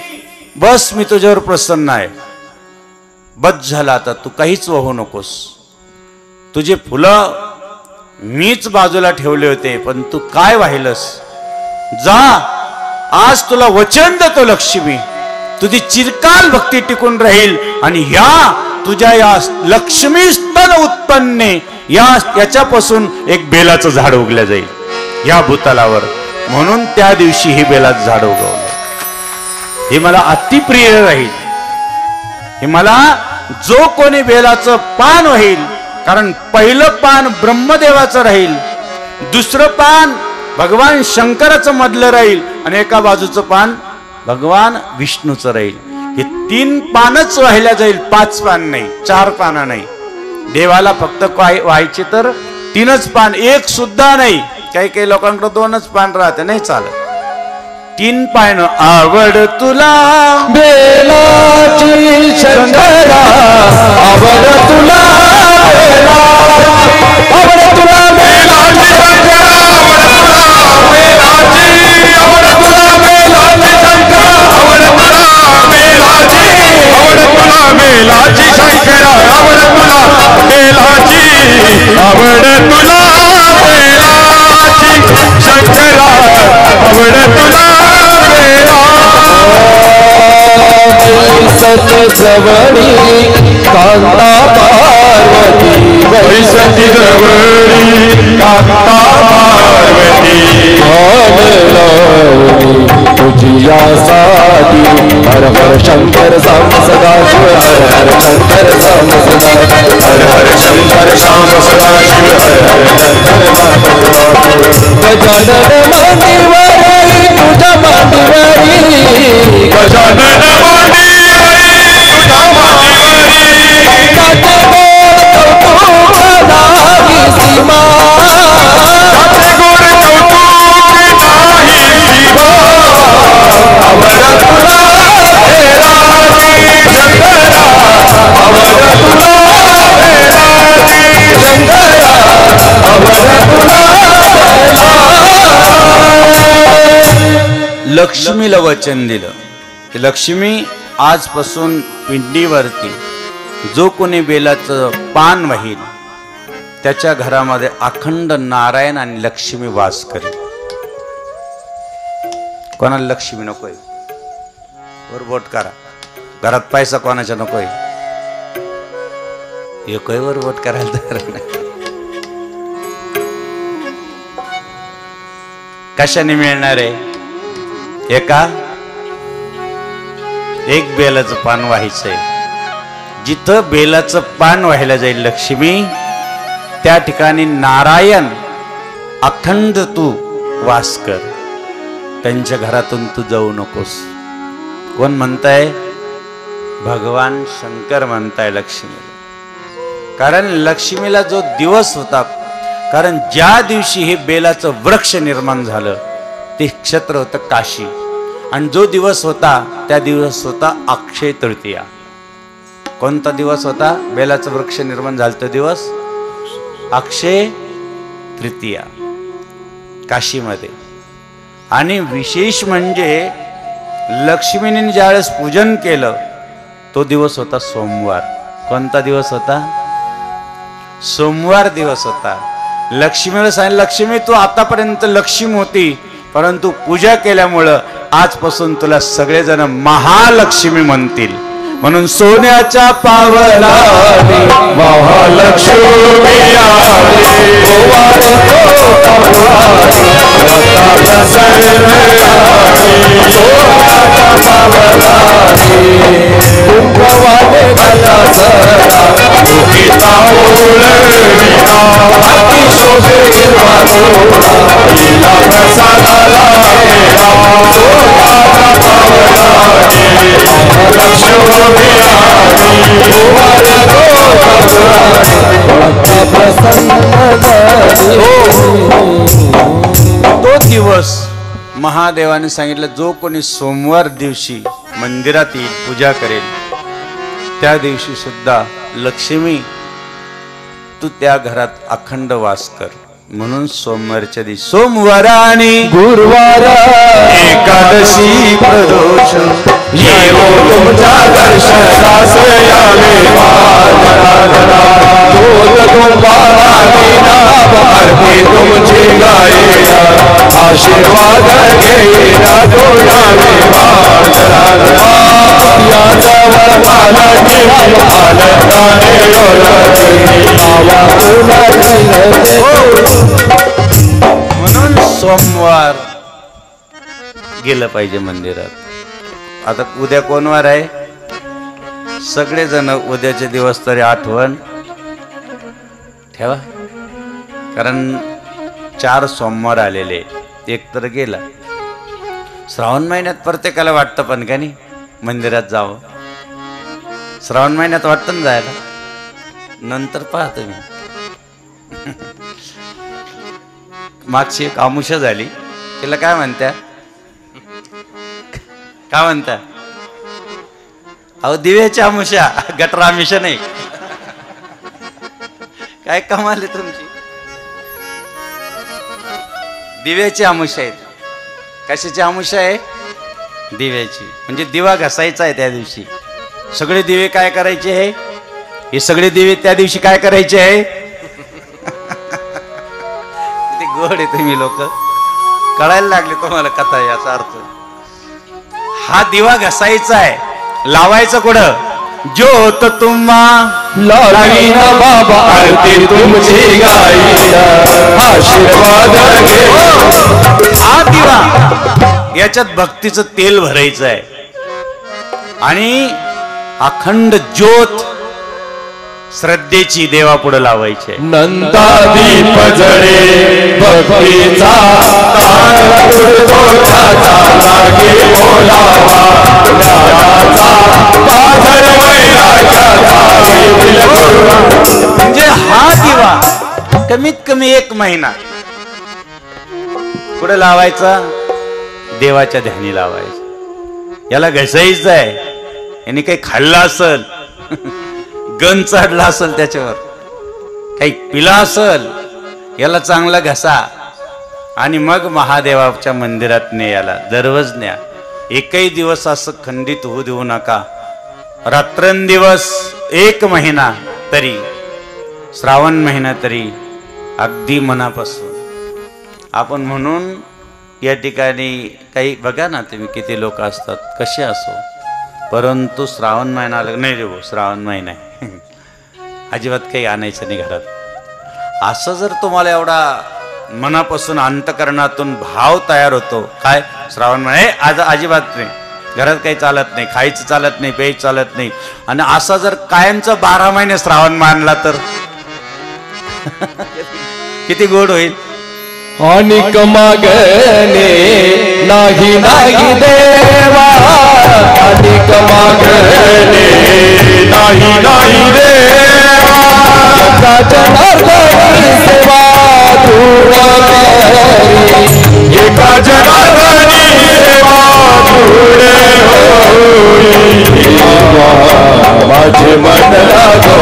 बस, मी तुझ्यावर प्रसन्न आहे, बस झाला, आता तू काहीच वाहू नकोस. तुझे फुलं मीच बाजूला ठेवले होते, पण तू काय वाहिलंस. जा, आज तुला वचन देतो लक्ष्मी, तुझी चिरकाल भक्ती टिकून राहील आणि ह्या तुझ्या या लक्ष्मी स्तन उत्पन्ने याच्यापासून एक बेलाचं झाड उगल्या जाईल या भूतलावर. म्हणून त्या दिवशी हे बेलाचं झाड उगवलं. हे मला अतिप्रिय राहील. हे मला जो कोणी बेलाचं पान होईल, कारण पहिलं पान ब्रह्मदेवाचं राहील, दुसरं पान भगवान शंकराचं मधलं राहील आणि एका बाजूचं पान भगवान विष्णूचं राहील. हे 3 पानच वाहिल्या जाईल, 5 पान नाही, 4 पानं नाही. देवाला फक्त व्हायचे तर 3च पान, 1 सुद्धा नाही. काही काही लोकांकडे 2च पान राहते, नाही चालत. 3 पान. आवड तुला बेलाची शंकरा, आवड तुला बेलाची, आवड तुला बेलाची शंकरा, आवड तुला बेलाची, आवड तुला बेलाची शंकरा, आवड तुला बेलाची, आवड तुला बेलाची शंकरा, आवड तुला बेलाची, आवड तुला बेलाची शंकरा, आवड तुला सत जवळी कांता पार्वती, वैसती जवळी कांता पार्वती, तुझी आसादी. हर हर शंकर श्याम सदा शिव, हर हर शंकर श्याम सदा, हर हर शंकर श्याम सदा शिव, हर हर शंकर. गजानन मांडीवरी तुझ्या मांडीवरी, गजानन लक्ष्मीला वचन दिलं की लक्ष्मी आजपासून पिंडीवरती जो कोणी बेलाचं पान वाहील त्याच्या घरामध्ये अखंड नारायण आणि लक्ष्मी वास करेल. कोणाला लक्ष्मी नकोय? वर बोट करा. घरात पैसा कोणाच्या नकोय? एकही वर बोट करायला तयार नाही. कशाने मिळणार आहे? एक बेलाचं पान व्हायचंय. जिथं बेलाचं पान व्हायला जाईल लक्ष्मी, त्या ठिकाणी नारायण अखंड तू वास कर. त्यांच्या घरातून तू जाऊ नकोस. कोण म्हणताय? भगवान शंकर म्हणताय लक्ष्मीला. कारण लक्ष्मीला जो दिवस होता, कारण ज्या दिवशी हे बेलाचं वृक्ष निर्माण झालं ते क्षेत्र होतं काशी, आणि जो दिवस होता त्या दिवस होता अक्षय तृतीया. कोणता दिवस होता? बेलाचं वृक्ष निर्माण झालं तो दिवस अक्षय तृतीया काशीमध्ये. आणि विशेष म्हणजे लक्ष्मीने ज्यावेळेस पूजन केलं तो दिवस होता सोमवार. कोणता दिवस होता? सोमवार दिवस होता. लक्ष्मीला सांगितलं, लक्ष्मी तू आतापर्यंत लक्ष्मी होती, परंतु पूजा केल्यामुळं आजपासून तुला सगळेजण महालक्ष्मी म्हणतील. म्हणून सोन्याच्या पावला महालक्ष्मी महादेवाने सांगितलं जो कोणी सोमवार दिवशी मंदिरात येईल पूजा करेल त्या दिवशी सुद्धा लक्ष्मी तू त्या घरात अखंड वास कर. म्हणून सोमवारच्या दिवशी सोमवार आणि गुरुवार एकादशी प्रदोष येवो तुमच्या दर्शनास यावे वादळा बोल तुंबाराने नाम आरती तुमची गायेला आशीर्वाद घेईला तो यावे वादळा यादवर मालकी आनंदाने डोलती बाबा तुला म्हणून सोमवार गेलं पाहिजे मंदिरात. आता उद्या कोण वार आहे? सगळेजण उद्याचे दिवस तरी आठवण ठेवा, कारण 4 सोमवार आलेले, एक तर गेला. श्रावण महिन्यात प्रत्येकाला वाटतं पण का नाही मंदिरात जावं. श्रावण महिन्यात वाटतं ना जायला, नंतर पाहतो मी. मागची एक आमुषा झाली, तिला काय म्हणत्या काय म्हणता? अहो दिव्याची आमुषा, गटर आमिषा नाही. काय कमाल आहे तुमची. दिव्याची आमुषा आहे. कशाची आमुषा आहे? दिव्याची. म्हणजे दिवा घसायचा आहे त्या दिवशी. सगळे दिवे काय करायचे आहे? हे सगळे दिवे त्या दिवशी काय करायचे आहे? किती गोड आहे तुम्ही लोक, कळायला लागले तुम्हाला कथा. याचा अर्थ हा दिवा घसायचा आहे, लावायचं कुठं? ज्योत तुम्हा लावीना बाबा आरती तुमची गायीला आशीर्वाद घे. हा दिवा, याच्यात भक्तीचं तेल भरायचं आहे आणि अखंड ज्योत श्रद्धेची देवा पुढे लावायची आहे. नंदा दीप जळे भक्तीचा तार उडतो त्याचा लागे बोलावा ज्ञानाचा पाझर वैराग्याचा येईल गुरुवा. म्हणजे हा दिवा कमीत कमी 1 महिना पुढे लावायचा, देवाच्या ध्यानी लावायचा. याला घसायचं आहे. यांनी काही खाल्लं असल, गण चढला असल, त्याच्यावर काही पिला असल, याला चांगला घसा आणि मग महादेवाच्या मंदिरात ने. याला दररोज न्या. एकही दिवस असं खंडित होऊ देऊ नका. रात्रंदिवस 1 महिना तरी, श्रावण महिना तरी अगदी मनापासून आपण. म्हणून या ठिकाणी काही बघा ना तुम्ही, किती लोक असतात कसे असो, परंतु श्रावण महिना आला नाही रे भाऊ, श्रावण महिना आहे अजिबात काही आणायचं नाही घरात. असं जर तुम्हाला एवढा मनापासून अंतकरणातून भाव तयार होतो, काय श्रावण महिना आज अजिबात नाही, घरात काही चालत नाही, खायचं चालत नाही, प्यायचं चालत नाही, आणि असा जर कायमचा 12 महिने श्रावण मानला तर किती गोड होईल. अनिक मागणे नाही नाही देवा, अनिक मागणे नाही नाही देवा, एका जनार्दनी सेवा तू करी, एका जनार्दनी सेवा तुडे होई. माझे मन लागो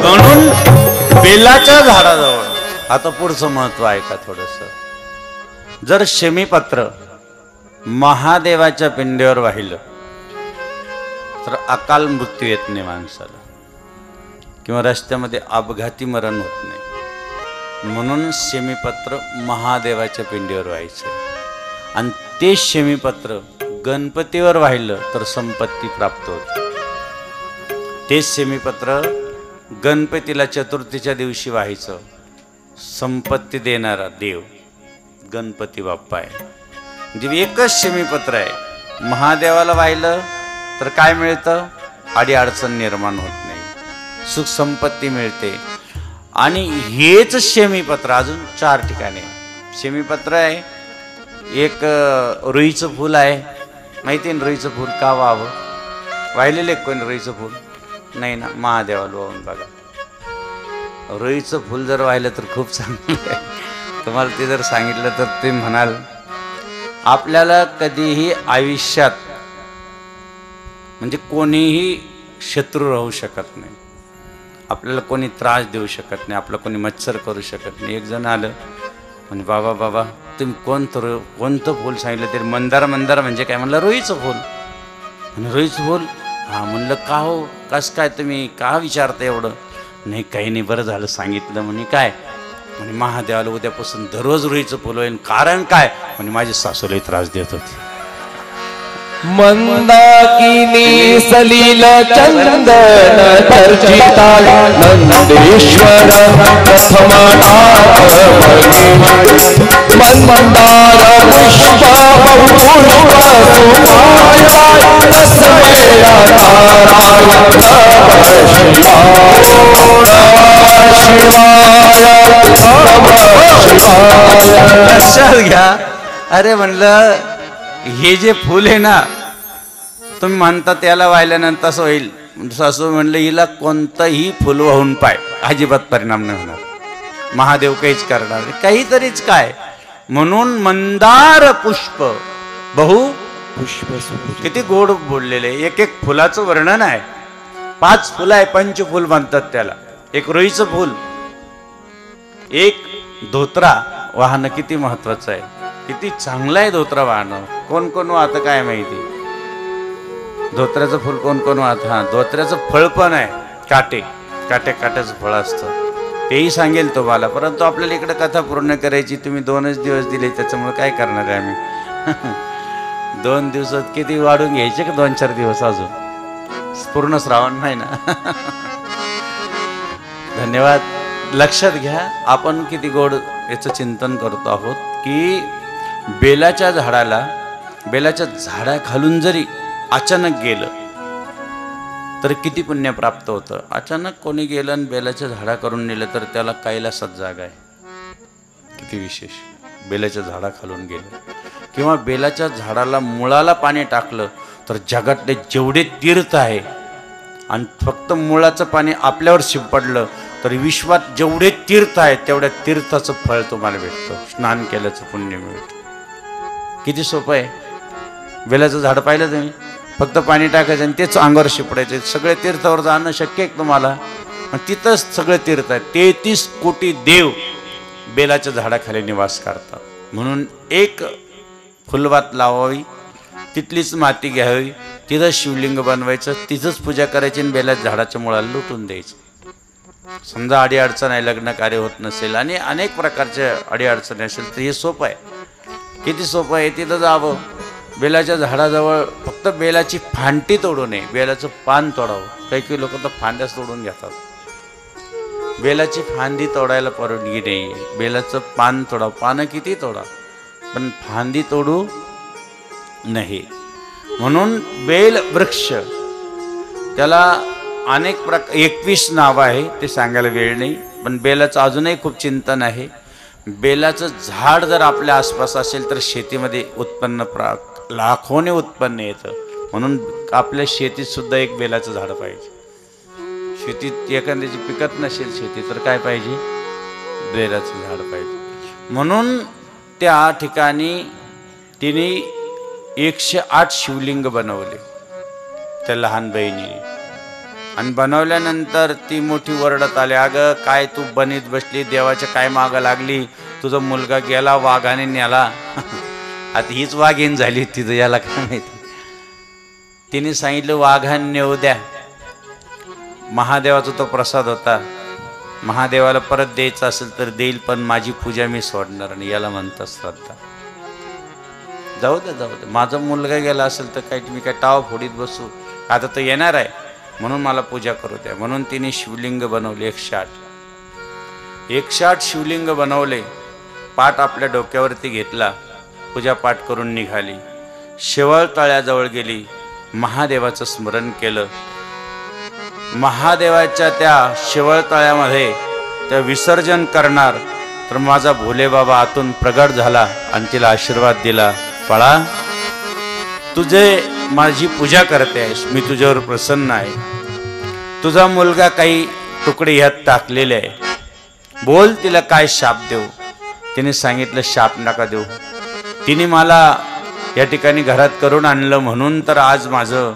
म्हणून बेलाच्या झाडाजवळ, आता पुढचं महत्व आहे का थोडस, जर शमीपत्र महादेवाच्या पिंडीवर वाहिलं तर अकाल मृत्यू येत नाही माणसाला, किंवा रस्त्यामध्ये अपघाती मरण होत नाही. म्हणून शमीपत्र महादेवाच्या पिंडीवर व्हायचं, आणि ते शमीपत्र गणपतीवर वाहिलं तर संपत्ती प्राप्त होते. तेच शमीपत्र गणपतीला चतुर्थीच्या दिवशी व्हायचं. संपत्ती देणारा देव गणपती बाप्पा आहे. म्हणजे एकच शमीपत्र आहे. महादेवाला वाहिलं तर काय मिळतं? अडीअडचण निर्माण होत नाही, सुख संपत्ती मिळते. आणि हेच शमीपत्र अजून 4 ठिकाणी शमीपत्र आहे. एक रुईचं फूल आहे, माहिती आहे ना रुईचं फूल का व्हावं? वाहिलेलं आहे कोणी रुईचं फूल? नाही ना, महादेवाला वाहून बघा. रुईचं फुल जर वाहिलं तर खूप चांगलं आहे. तुम्हाला ते जर सांगितलं तर ते म्हणाल. आपल्याला कधीही आयुष्यात म्हणजे कोणीही शत्रू राहू शकत नाही, आपल्याला कोणी त्रास देऊ शकत नाही, आपलं कोणी मच्छर करू शकत नाही. एक जण आलं म्हणजे बाबा बाबा तुम्ही कोणतं फूल सांगितलं तरी मंदार मंदार म्हणजे काय म्हणलं रुईचं फूल. आणि रुईचं फूल हा म्हणलं का हो कसं काय तुम्ही का विचारता एवढं. नाही काही नाही बरं झालं सांगितलं. म्हणे काय म्हणे महादेवाला उद्यापासून दररोज रुईचं फुल होईल. कारण काय म्हणे माझी सासूलाही त्रास देत होती. मंदाकिनी सलील चंदन चर्चिता नंदेश्वर प्रथमनाथ मंदार पुष्प बहुपुष्प सुमाया तस्मेया नारायण लक्षात घ्या. अरे म्हणलं हे जे फुल आहे ना तुम्ही म्हणता त्याला वाहिल्यानंतर असं होईल. सासू म्हणलं हिला कोणतंही फुल वाहून पाय अजिबात परिणाम नाही होणार. महादेव काहीच करणार नाही, काहीतरीच काय. म्हणून मंदार पुष्प बहु पुष्प. किती गोड बोललेले. एक एक फुलाचं वर्णन आहे. 5 फुलं आहे, पंचफुल म्हणतात त्याला. एक रुईचं फुल, एक धोत्रा वाहनं किती महत्वाचं आहे. किती चांगलं आहे धोत्रा वाहनं. कोण कोण वाहतं काय माहिती. धोत्र्याचं फुल कोण कोण वाहतं. हा धोत्र्याचं फळ पण आहे काट्याचं फळ असतं तेही सांगेल तुम्हाला. परंतु आपल्याला इकडे कथा पूर्ण करायची. तुम्ही 2च दिवस दिले त्याच्यामुळे काय करणार आहे आम्ही. 2 दिवसात किती वाढून घ्यायचे का 2-4 दिवस अजून. पूर्ण श्रावण नाही ना. धन्यवाद. लक्षात घ्या आपण किती गोड याचं चिंतन करतो आहोत की बेलाच्या झाडाखालून जरी अचानक गेलं तर किती पुण्य प्राप्त होतं. अचानक कोणी गेलं आणि बेलाच्या झाडाकरून नेलं तर त्याला कैलासात जागा आहे. किती विशेष. बेलाच्या झाडाखालून गेलं किंवा बेलाच्या झाडाला मुळाला पाणी टाकलं तर जगातले जेवढे तीर्थ आहे आणि फक्त मुळाचं पाणी आपल्यावर शिंपडलं तर विश्वात जेवढे तीर्थ आहेत तेवढ्या तीर्थाचं फळ तुम्हाला भेटतं. स्नान केल्याचं पुण्य मिळतं. किती सोपं आहे. बेलाचं झाड पाहिलं तुम्ही, फक्त पाणी टाकायचं आणि तेच अंगावर शिपडायचं. सगळे तीर्थावर जाणं शक्य आहे तुम्हाला. मग तिथंच सगळे तीर्थ आहेत. 33 कोटी देव बेलाच्या झाडाखाली निवास करतात. म्हणून एक फुलवात लावावी, तिथलीच माती घ्यावी, तिथंच शिवलिंग बनवायचं, तिथंच पूजा करायची आणि बेलाच्या झाडाच्या मुळाला लुटून द्यायचं. समजा अडीअडचण आहे, लग्न कार्य होत नसेल आणि अनेक प्रकारच्या अडीअडचणी असेल तर हे सोपं आहे. किती सोपं आहे. तिथं जावं, बेलाच्या झाडाजवळ फक्त बेलाची फांटी तोडू नये, बेलाचं पान तोडावं. काही लोक तर फांद्याच तोडून घेतात. बेलाची फांदी तोडायला परवानगी नाही. बेलाचं पान तोडावं. पानं किती तोडा पण फांदी तोडू नाही. म्हणून बेल वृक्ष त्याला अनेक 21 नावं आहे, ते सांगायला वेळ नाही. पण बेलाचं अजूनही खूप चिंतन आहे. बेलाचं झाड जर आपल्या आसपास असेल तर शेतीमध्ये उत्पन्न लाखोने उत्पन्न येतं. म्हणून आपल्या शेतीत सुद्धा एक बेलाचं झाड पाहिजे. शेतीत एखाद्याची पिकत नसेल शेती तर काय पाहिजे, बेलाचं झाड पाहिजे. म्हणून त्या ठिकाणी तिने 108 शिवलिंग बनवले त्या लहान बहिणीने. आणि बनवल्यानंतर ती मोठी वरडत आली, अगं काय तू बनीत बसली, देवाच्या काय मागं लागली, तुझा मुलगा गेला वाघाने नेला. आता हीच वाघीण झाली तिथं, याला काय माहिती. तिने सांगितलं वाघाने नेऊ द्या. महादेवाचा तो प्रसाद होता, महादेवाला परत द्यायचा असेल तर देईल, पण माझी पूजा मी सोडणार नाही. याला म्हणतात श्रद्धा. जाऊ दे जाऊ दे, माझा मुलगा गेला असेल तर काय मी काय टाव फोडीत बसू, आता तो येणार आहे म्हणून मला पूजा करू द्या. म्हणून तिने शिवलिंग बनवले 108 शिवलिंग बनवले. पाट आपल्या डोक्यावरती घेतला, पूजापाठ करून निघाली. शेवळ तळ्याजवळ गेली, महादेवाचं स्मरण केलं. महादेवाच्या त्या शेवळ तळ्यामध्ये त्या विसर्जन करणार तर माझा भोले बाबा आतून प्रगट झाला आणि तिला आशीर्वाद दिला, बाळा तुझे माझी पूजा करते आहेस, मी तुझ्यावर प्रसन्न आहे. तुझा मुलगा काही तुकडे ह्यात टाकलेले आहे, बोल तिला काय शाप देऊ. तिने सांगितलं शाप नका देऊ. तिने मला या ठिकाणी घरात करून आणलं म्हणून तर आज माझं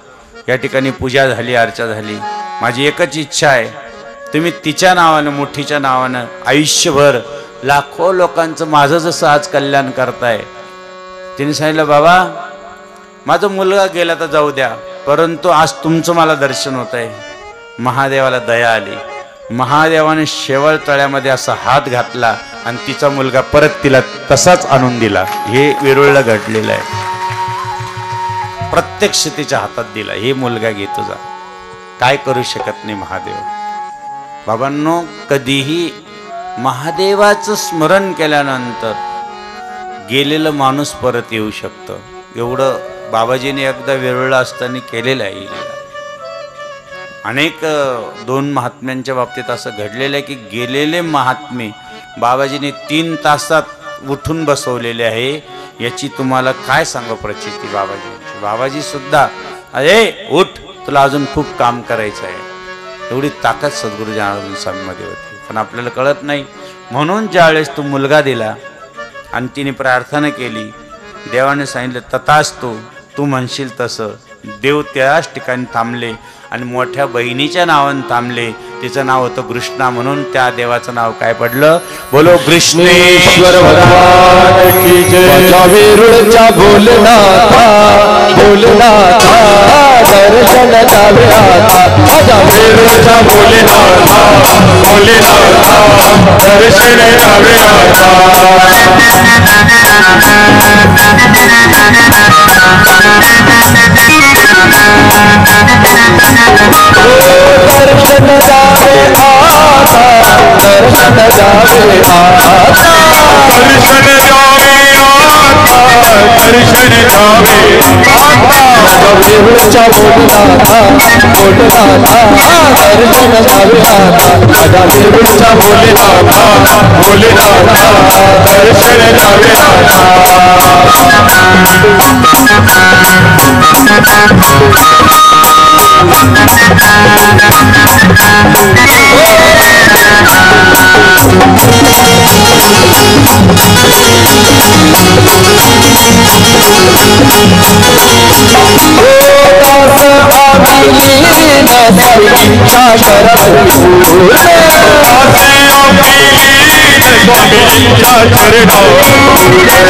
या ठिकाणी पूजा झाली, अर्चा झाली. माझी एकच इच्छा आहे, तुम्ही तिच्या नावानं, मोठीच्या नावानं आयुष्यभर लाखो लोकांचं माझं जसं आज कल्याण करताय. तिने सांगितलं बाबा माझा मुलगा गेला तर जाऊ द्या, परंतु आज तुमचं मला दर्शन होत आहे. महादेवाला दया आली. महादेवाने शेवळ तळ्यामध्ये असा हात घातला आणि तिचा मुलगा परत तिला तसाच आणून दिला. हे वेरूळला घडलेलं आहे. प्रत्यक्ष तिच्या हातात दिला, हे मुलगा घे तुझा. काय करू शकत नाही महादेव. बाबांनो, कधीही महादेवाचं स्मरण केल्यानंतर गेलेलं माणूस परत येऊ शकतं. एवढं बाबाजीने एकदा वेरूळला असताना केलेलं आहे. अनेक दोन महात्म्यांच्या बाबतीत असं घडलेलं आहे की गेलेले महात्मे बाबाजीने 3 तासात उठून बसवलेले आहे. याची तुम्हाला काय सांगू प्रचिती बाबाजींची. बाबाजी सुद्धा अरे उठ, तुला अजून खूप काम करायचं आहे. एवढी ताकद सद्गुरू जनार्दन स्वामीमध्ये होती, पण आपल्याला कळत नाही. म्हणून ज्यावेळेस तो मुलगा दिला आणि तिने प्रार्थना केली, देवाने सांगितलं तथास्तु, तू म्हणशील तसं. देव त्याच ठिकाणी थांबले आणि मोठ्या बहिणीच्या नावानं थांबले. तिचं नाव होतं कृष्णा, म्हणून त्या देवाचं नाव काय पडलं. बोलो कृष्णेश्वर भगवान की जय. माझ्या वेरूळच्या भोलेनाथा, भोलेनाथा दर्शन द्यावे आता. माझ्या वेरूळच्या भोलेनाथा, भोलेनाथा दर्शन द्यावे आता. दर्शन जावे आता, दर्शन जावे आता. दर्शन जावे आता, दर्शन जावे आता. वेरूळच्या भोलेनाथा, भोलेनाथा दर्शन जावे आता. माझ्या वेरूळच्या भोलेनाथा, भोलेनाथा दर्शन जावे आता.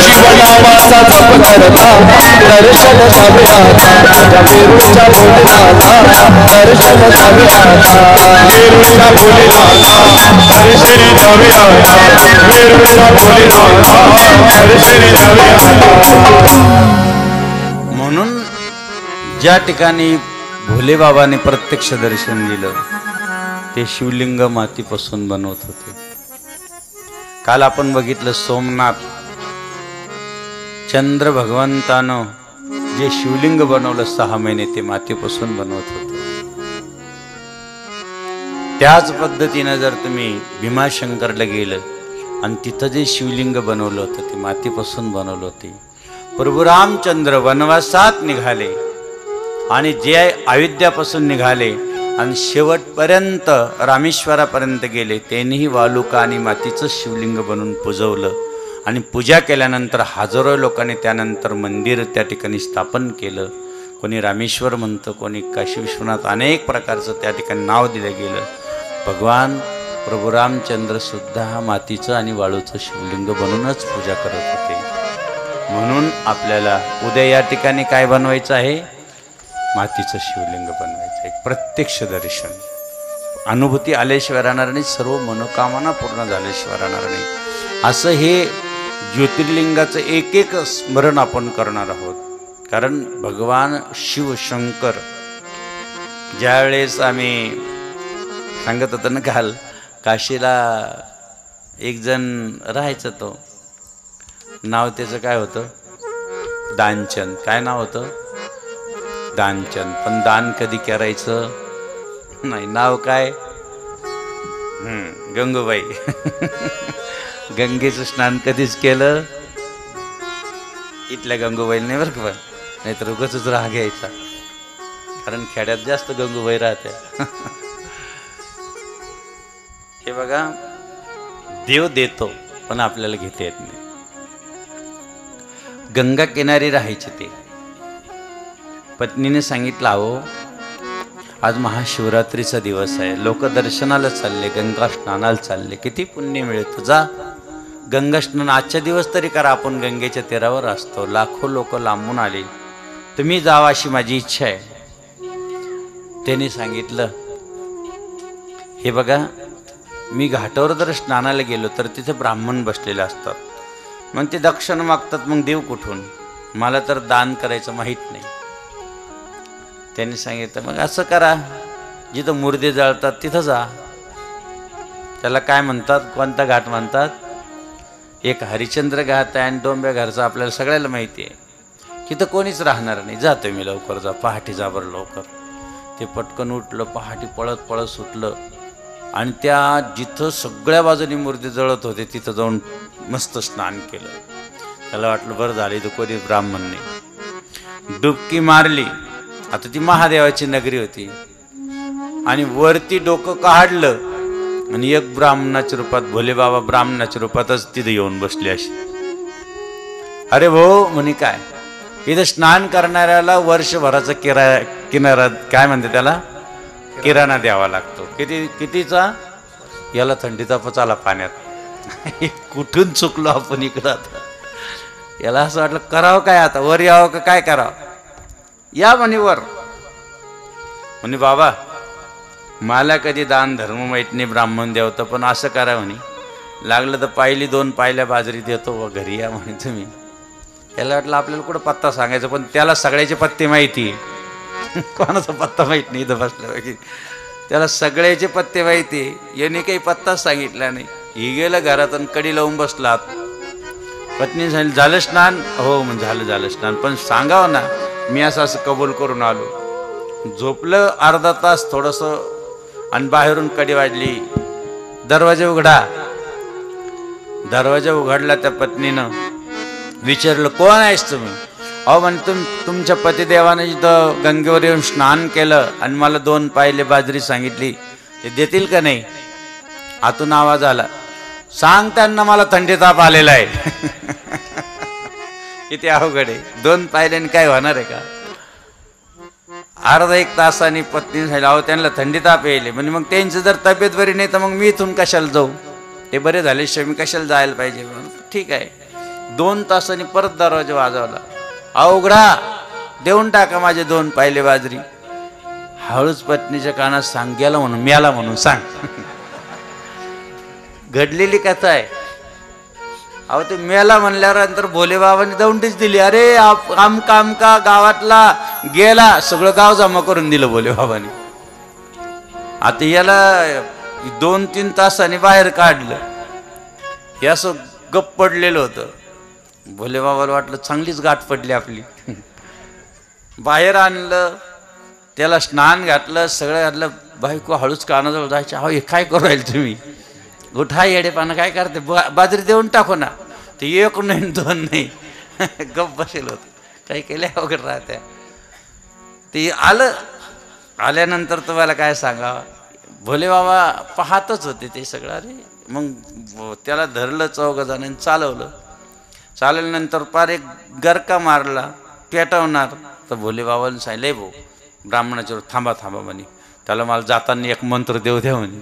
शिवनामाचा जप करता दर्शन जावे आता. माझ्या वेरूळच्या भोलेनाथा दर्शन जावे आता. वेरूळच्या भोलेनाथा दर्शन जावे आता. वेरूळच्या भोलेनाथा दर्शन जावे आता. म्हणून ज्या ठिकाणी भोले बाबाने प्रत्यक्ष दर्शन दिलं ते शिवलिंग मातीपासून बनवत होते. काल आपण बघितलं सोमनाथ चंद्र भगवंतानं जे शिवलिंग बनवलं 6 महिने ते मातीपासून बनवत होते. त्याच पद्धतीनं जर तुम्ही भीमाशंकरला गेलं आणि तिथं जे शिवलिंग बनवलं होतं ते मातीपासून बनवलं होते. प्रभू रामचंद्र वनवासात निघाले आणि जे अयोध्यापासून निघाले आणि शेवटपर्यंत रामेश्वरापर्यंत गेले, त्यांनीही वालुका आणि मातीचं शिवलिंग बनवून पूजवलं. आणि पूजा केल्यानंतर हजारो लोकांनी त्यानंतर मंदिर त्या ठिकाणी स्थापन केलं. कोणी रामेश्वर म्हणतं, कोणी काशी विश्वनाथ, अनेक प्रकारचं त्या ठिकाणी नाव दिलं गेलं. भगवान प्रभू रामचंद्रसुद्धा मातीचं आणि वाळूचं शिवलिंग बनवूनच पूजा करत होते. म्हणून आपल्याला उद्या या ठिकाणी काय बनवायचं आहे? मातीचं शिवलिंग बनवायचं. एक प्रत्यक्ष दर्शन, अनुभूती आल्याशिवाय राहणार नाही, सर्व मनोकामना पूर्ण झाल्याशिवाय राहणार नाही. असं हे ज्योतिर्लिंगाचं एक एक स्मरण आपण करणार आहोत. कारण भगवान शिवशंकर ज्यावेळेस आम्ही सांगत होतो ना काल, काशीला एक जण राहायचं, तो नाव त्याचं काय होतं? दानचंद. काय नाव होतं? दानचंद. पण दान कधी करायचं नाही. नाव काय? गंगूबाई. गंगेचं स्नान कधीच केलं इथल्या गंगूबाईला नाही बरं का, नाही तर उगाचच राग घ्यायचा. कारण खेड्यात जास्त गंगूबाई राहते. हे बघा, देव देतो पण आपल्याला घेता येत नाही. गंगा किनारी राहायचे ते. पत्नीने सांगितलं, अहो आज महाशिवरात्रीचा दिवस आहे, लोक दर्शनाला चालले, गंगा स्नानाला चालले, किती पुण्य मिळतं. जा गंगा स्नान आजच्या दिवस तरी करा. आपण गंगेच्या तीरावर असतो, लाखो लोक लांबून आले, तुम्ही जावा अशी माझी इच्छा आहे. त्याने सांगितलं, हे बघा, मी घाटावर जर स्नानाला गेलो तर तिथे ब्राह्मण बसलेले असतात, मग ते दक्षिण मागतात, मग देव कुठून, मला तर दान करायचं माहीत नाही. त्यांनी सांगितलं, मग असं करा, जिथं मुर्दे जळतात तिथं जा. त्याला काय म्हणतात, कोणता घाट म्हणतात? एक हरिश्चंद्र घाट आहे आणि डोंब्या घरचा आपल्याला सगळ्याला माहिती आहे. तिथं कोणीच राहणार नाही. जा तुम्ही लवकर जा, पहाटे जा बरं लवकर. ते पटकन उठलं, पहाटे पळत पळत सुटलं आणि त्या जिथं सगळ्या बाजूनी मूर्ती जळत होते तिथं जाऊन मस्त स्नान केलं. त्याला वाटलं बरं झालं इथं कोणी ब्राह्मण नाही. डुबकी मारली. आता ती महादेवाची नगरी होती आणि वरती डोकं काढलं आणि एक ब्राह्मणाच्या रूपात, भोले बाबा ब्राह्मणाच्या रूपातच तिथे येऊन बसले अशी. अरे भाऊ म्हणे, काय इथं स्नान करणाऱ्याला वर्षभराचा किनारा काय म्हणते त्याला, किराणा द्यावा लागतो. कितीचा? याला थंडीचा पचाला पाण्यात. कुठून चुकलो आपण इकडं. आता याला असं वाटलं करावं काय, आता वर यावं का काय करावं. या म्हणे वर. म्हणे बाबा मला कधी दान धर्म माहीत नाही, ब्राह्मण देवतं, पण असं करा म्हणे, लागलं तर पहिली 2 पायल्या बाजरी देतो व घरी या म्हणे तुम्ही. याला वाटलं आपल्याला कुठं पत्ता सांगायचा, पण त्याला सगळ्याचे पत्ते माहिती आहे. कोणाचा पत्ता माहीत नाही इथं बसल्यापैकी, त्याला सगळ्याचे पत्ते माहिती आहे. याने काही पत्ताच सांगितला नाही. ही गेलं घरात आणि कडी लावून बसलात. पत्नी सांगितलं, झालं स्नान? हो म्हणजे झालं स्नान, पण सांगावं ना मी असं कबूल करून आलो. झोपलं अर्धा तास थोडंसं आणि बाहेरून कडी वाजली, दरवाजा उघडा. दरवाजा उघडला. त्या पत्नीनं विचारलं, कोण आहेस तुम्ही? अहो म्हणे, तुमच्या पतिदेवानं इथं गंगेवर येऊन स्नान केलं आणि मला 2 पायले बाजरी सांगितली, ते देतील का नाही? आतून आवाज आला, सांग त्यांना मला थंडी ताप आलेला आहे. किती अवघड आहे. 2 पायल्याने काय होणार आहे का? अर्धा 1 तासाने पत्नी सांगितलं, अहो त्यांना थंडी ताप येईल म्हणजे, मग त्यांची जर तब्येत बरी नाही तर मग मी इथून कशाला जाऊ, ते बरे झाल्याशिवाय मी कशाला जायला पाहिजे. ठीक आहे. 2 तासांनी परत दरवाजा वाजवला. अहो उघडा, देऊन टाका माझे 2 पायले बाजरी. हळूच पत्नीच्या कानात सांग, गेला म्हणून मेला म्हणून सांग. घडलेली कथा आहे. अहो ते मेला म्हणल्यावर नंतर भोले बाबांनी दौंडीच दिली. अरे आमका गावातला गेला, सगळं गाव जमा करून दिलं भोले बाबांनी. आता याला 2-3 तासांनी बाहेर काढलं. हे असं गप्प पडलेलं होतं. भोले बाबाला वाटलं चांगलीच गाठ पडली आपली. बाहेर आणलं, त्याला स्नान घातलं, सगळं घातलं. बायको हळूच कानाजवळ जायची, अहो हे काय करू राहील तुम्ही, उठा येडेपानं काय करते, बाजरी देऊन टाकू ना. ते 1 नाही 2 नाही, गप्प बसेल होत. काही केल्या वगैरे राहत्या. ते आल्यानंतर तुम्हाला काय सांगा, भोले बाबा पाहतच होते ते सगळं. अरे मग त्याला धरलं 4 जणांनी, चालल्यानंतर पार एक गरका मारला, पेटवणार. तर भोले बाबांनी सांगितलं, भाऊ ब्राह्मणाच्या थांबा म्हणे, त्याला मला जाताना एक मंत्र देऊ द्या म्हणे.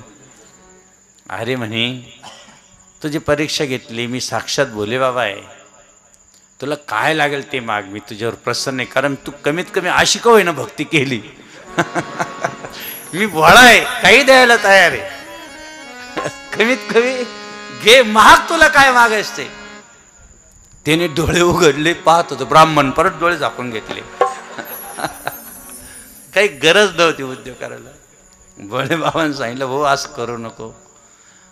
अरे म्हणे, तुझी परीक्षा घेतली, मी साक्षात भोले बाबा आहे, तुला काय लागेल ते माग, मी तुझ्यावर प्रसन्न आहे, कारण तू कमीत कमी अशी का होईना भक्ती केली. मी भोळा आहे, काही द्यायला तयार आहे, कमीत कमी घे, महाग तुला काय मागायच ते. त्याने डोळे उघडले, पाहत होतो ब्राह्मण, परत डोळे झाकून घेतले. काही गरज नव्हती उद्योग करायला. भोले बाबांनी सांगितलं, भाऊ असं करू नको,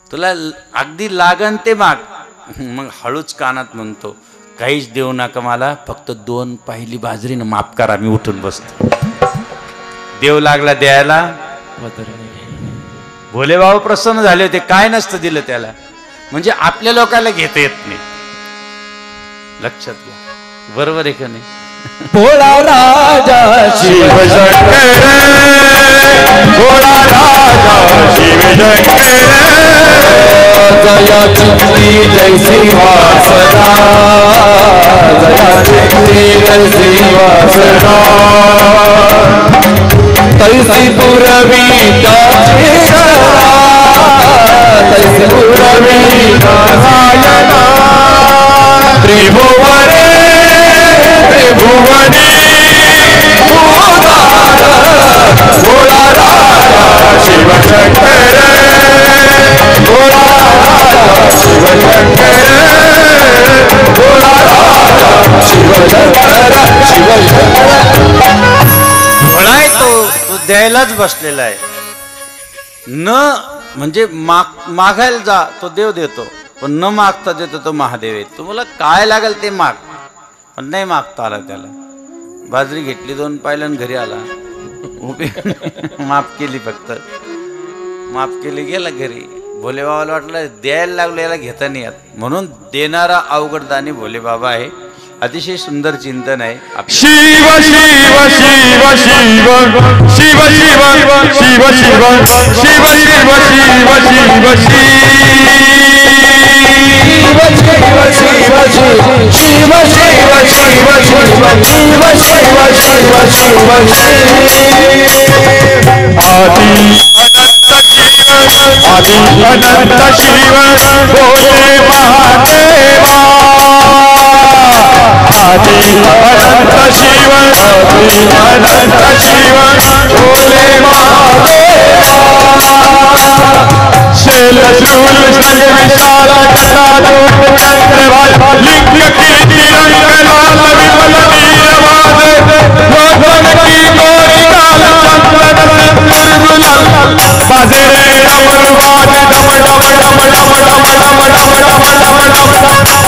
तुला अगदी लागन ते माग. मग हळूच कानात म्हणतो, काहीच देऊ नका मला, फक्त 2 पायली बाजरीनं माफ करा, मी उठून बसतो. देव लागला द्यायला. भोले बाबा प्रसन्न झाले होते. काय नसतं दिलं त्याला, म्हणजे आपल्या लोकांना घेता येत नाही. लक्षात घ्या, बरोबर आहे का नाही? भोळा राजा शिव शंकर, भोळा राजा शिव शंकर, जया चंद्री जय श्रीवासना, जया चंद्री जय श्रीवासना, तैसी पुरवी त्याचे तैसी पुरवी नारायणा, त्रिभुवने त्रिभुवने भोळा राजा शिव शंकर, भोळा राजा शिव शंकर, भोळा राजा शिव शंकर, शिव शंकर. भोळा आहे तो द्यायलाच बसलेला आहे. न म्हणजे मागायला जा तो देव देतो, पण न मागता देतो तो महादेव आहे. तुम्हाला काय लागेल ते माग, पण नाही मागता आला त्याला. बाजरी घेतली 2 पायलन घरी आला, माफ केली, फक्त माफ केली, गेला घरी. भोले बाबाला वाटलं द्यायला लागलो याला घेता नाही येत, म्हणून देणारा अवघड दानी भोले बाबा आहे. अतिशय सुंदर चिंतन आहे. शिव शिव शिव शिव शिव शिव शिव शिव शिव शिव शिव आदि अनंत शिव भोले महादेवा, आदि अनंत शिव, आदि अनंत शिव भोले महादेवा, शैल शूल संग विशाल जटाजूट चंद्रभाल, लिंग कीर्ति रंग लाल विमल वीरवाद, लोचन की गोरी काल चंद्र गुलाल, बाजे डमरुवाद डम डम डम डम डम डम डम डम डम डम डम,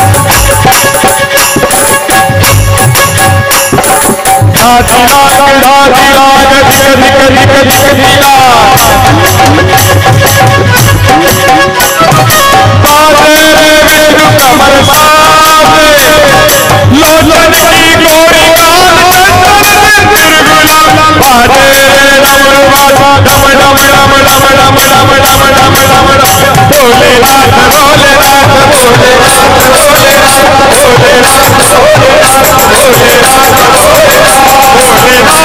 धाती राग धिक धिक धिक धिक धिला, बाजे विष्णु कमल बाजे, लोचन की गोरी काल चंद्र गुलाल, बाजे डमरुवाद डम डम डम डम डम डम डम डम डम डम, भोलेनाथ भोलेनाथ भोलेनाथ भोलेनाथ भोलेनाथ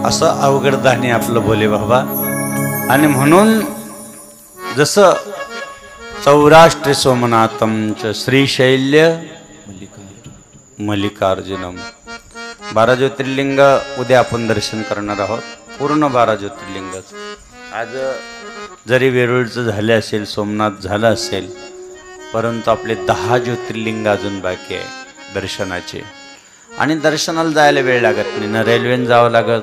असं अवघड दानी आपलं भोले बाबा. आणि म्हणून जसं सौराष्ट्र सोमनाथम च श्रीशैल्य मल्लिकार्जुनम, 12 ज्योतिर्लिंग उद्या आपण दर्शन करणार आहोत. पूर्ण 12 ज्योतिर्लिंग. आज जरी वेरूळचं झाले असेल, सोमनाथ झालं असेल, परंतु आपले 10 ज्योतिर्लिंग अजून बाकी आहे दर्शनाचे. आणि दर्शनाला जायला वेळ लागत नाही, न रेल्वेने जावं लागत,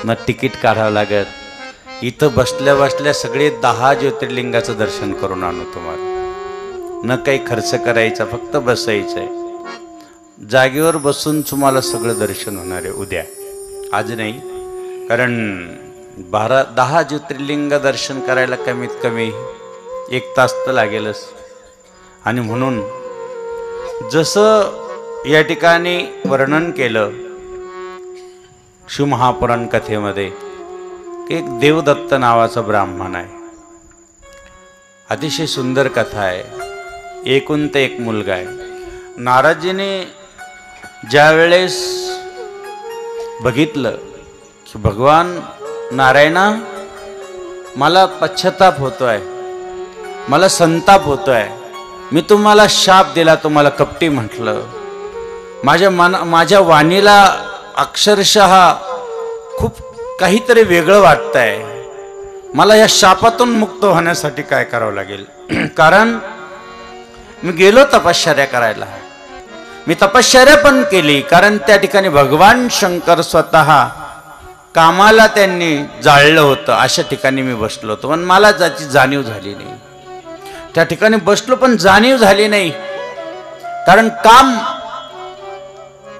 न तिकीट काढावं लागत. इथं बसल्या बसल्या सगळे 10 ज्योतिर्लिंगाचं दर्शन करून आणू तुम्हाला. न काही खर्च करायचा, फक्त बसायचं आहे. जागेवर बसून तुम्हाला सगळं दर्शन होणार आहे उद्या, आज नाही. कारण 10 ज्योतिर्लिंग दर्शन करायला कमीत कमी 1 तास तर लागेलच. आणि म्हणून जसं या ठिकाणी वर्णन केलं शिवमहापुराण कथेमध्ये, की एक देवदत्त नावाचा ब्राह्मण आहे. अतिशय सुंदर कथा आहे. एकूण ते एक मुलगा आहे. नारदजीने ज्या वेळेस बघितलं की भगवान नारायणा, मला पश्चाताप होतोय, मला संताप होतोय, मी तुम्हाला शाप दिला, तुम्हाला कपटी म्हटलं, माझ्या वाणीला अक्षरशः खूप काहीतरी वेगळं वाटतंय, मला या शापातून मुक्त होण्यासाठी काय करावं लागेल. कारण मी गेलो तपश्चर्या करायला, मी तपश्चर्या पण केली, कारण त्या ठिकाणी भगवान शंकर स्वतः कामाला त्यांनी जाळलं होतं, अशा ठिकाणी मी बसलो होतो, पण मला त्याची जाणीव झाली नाही. त्या ठिकाणी बसलो पण जाणीव झाली नाही, कारण काम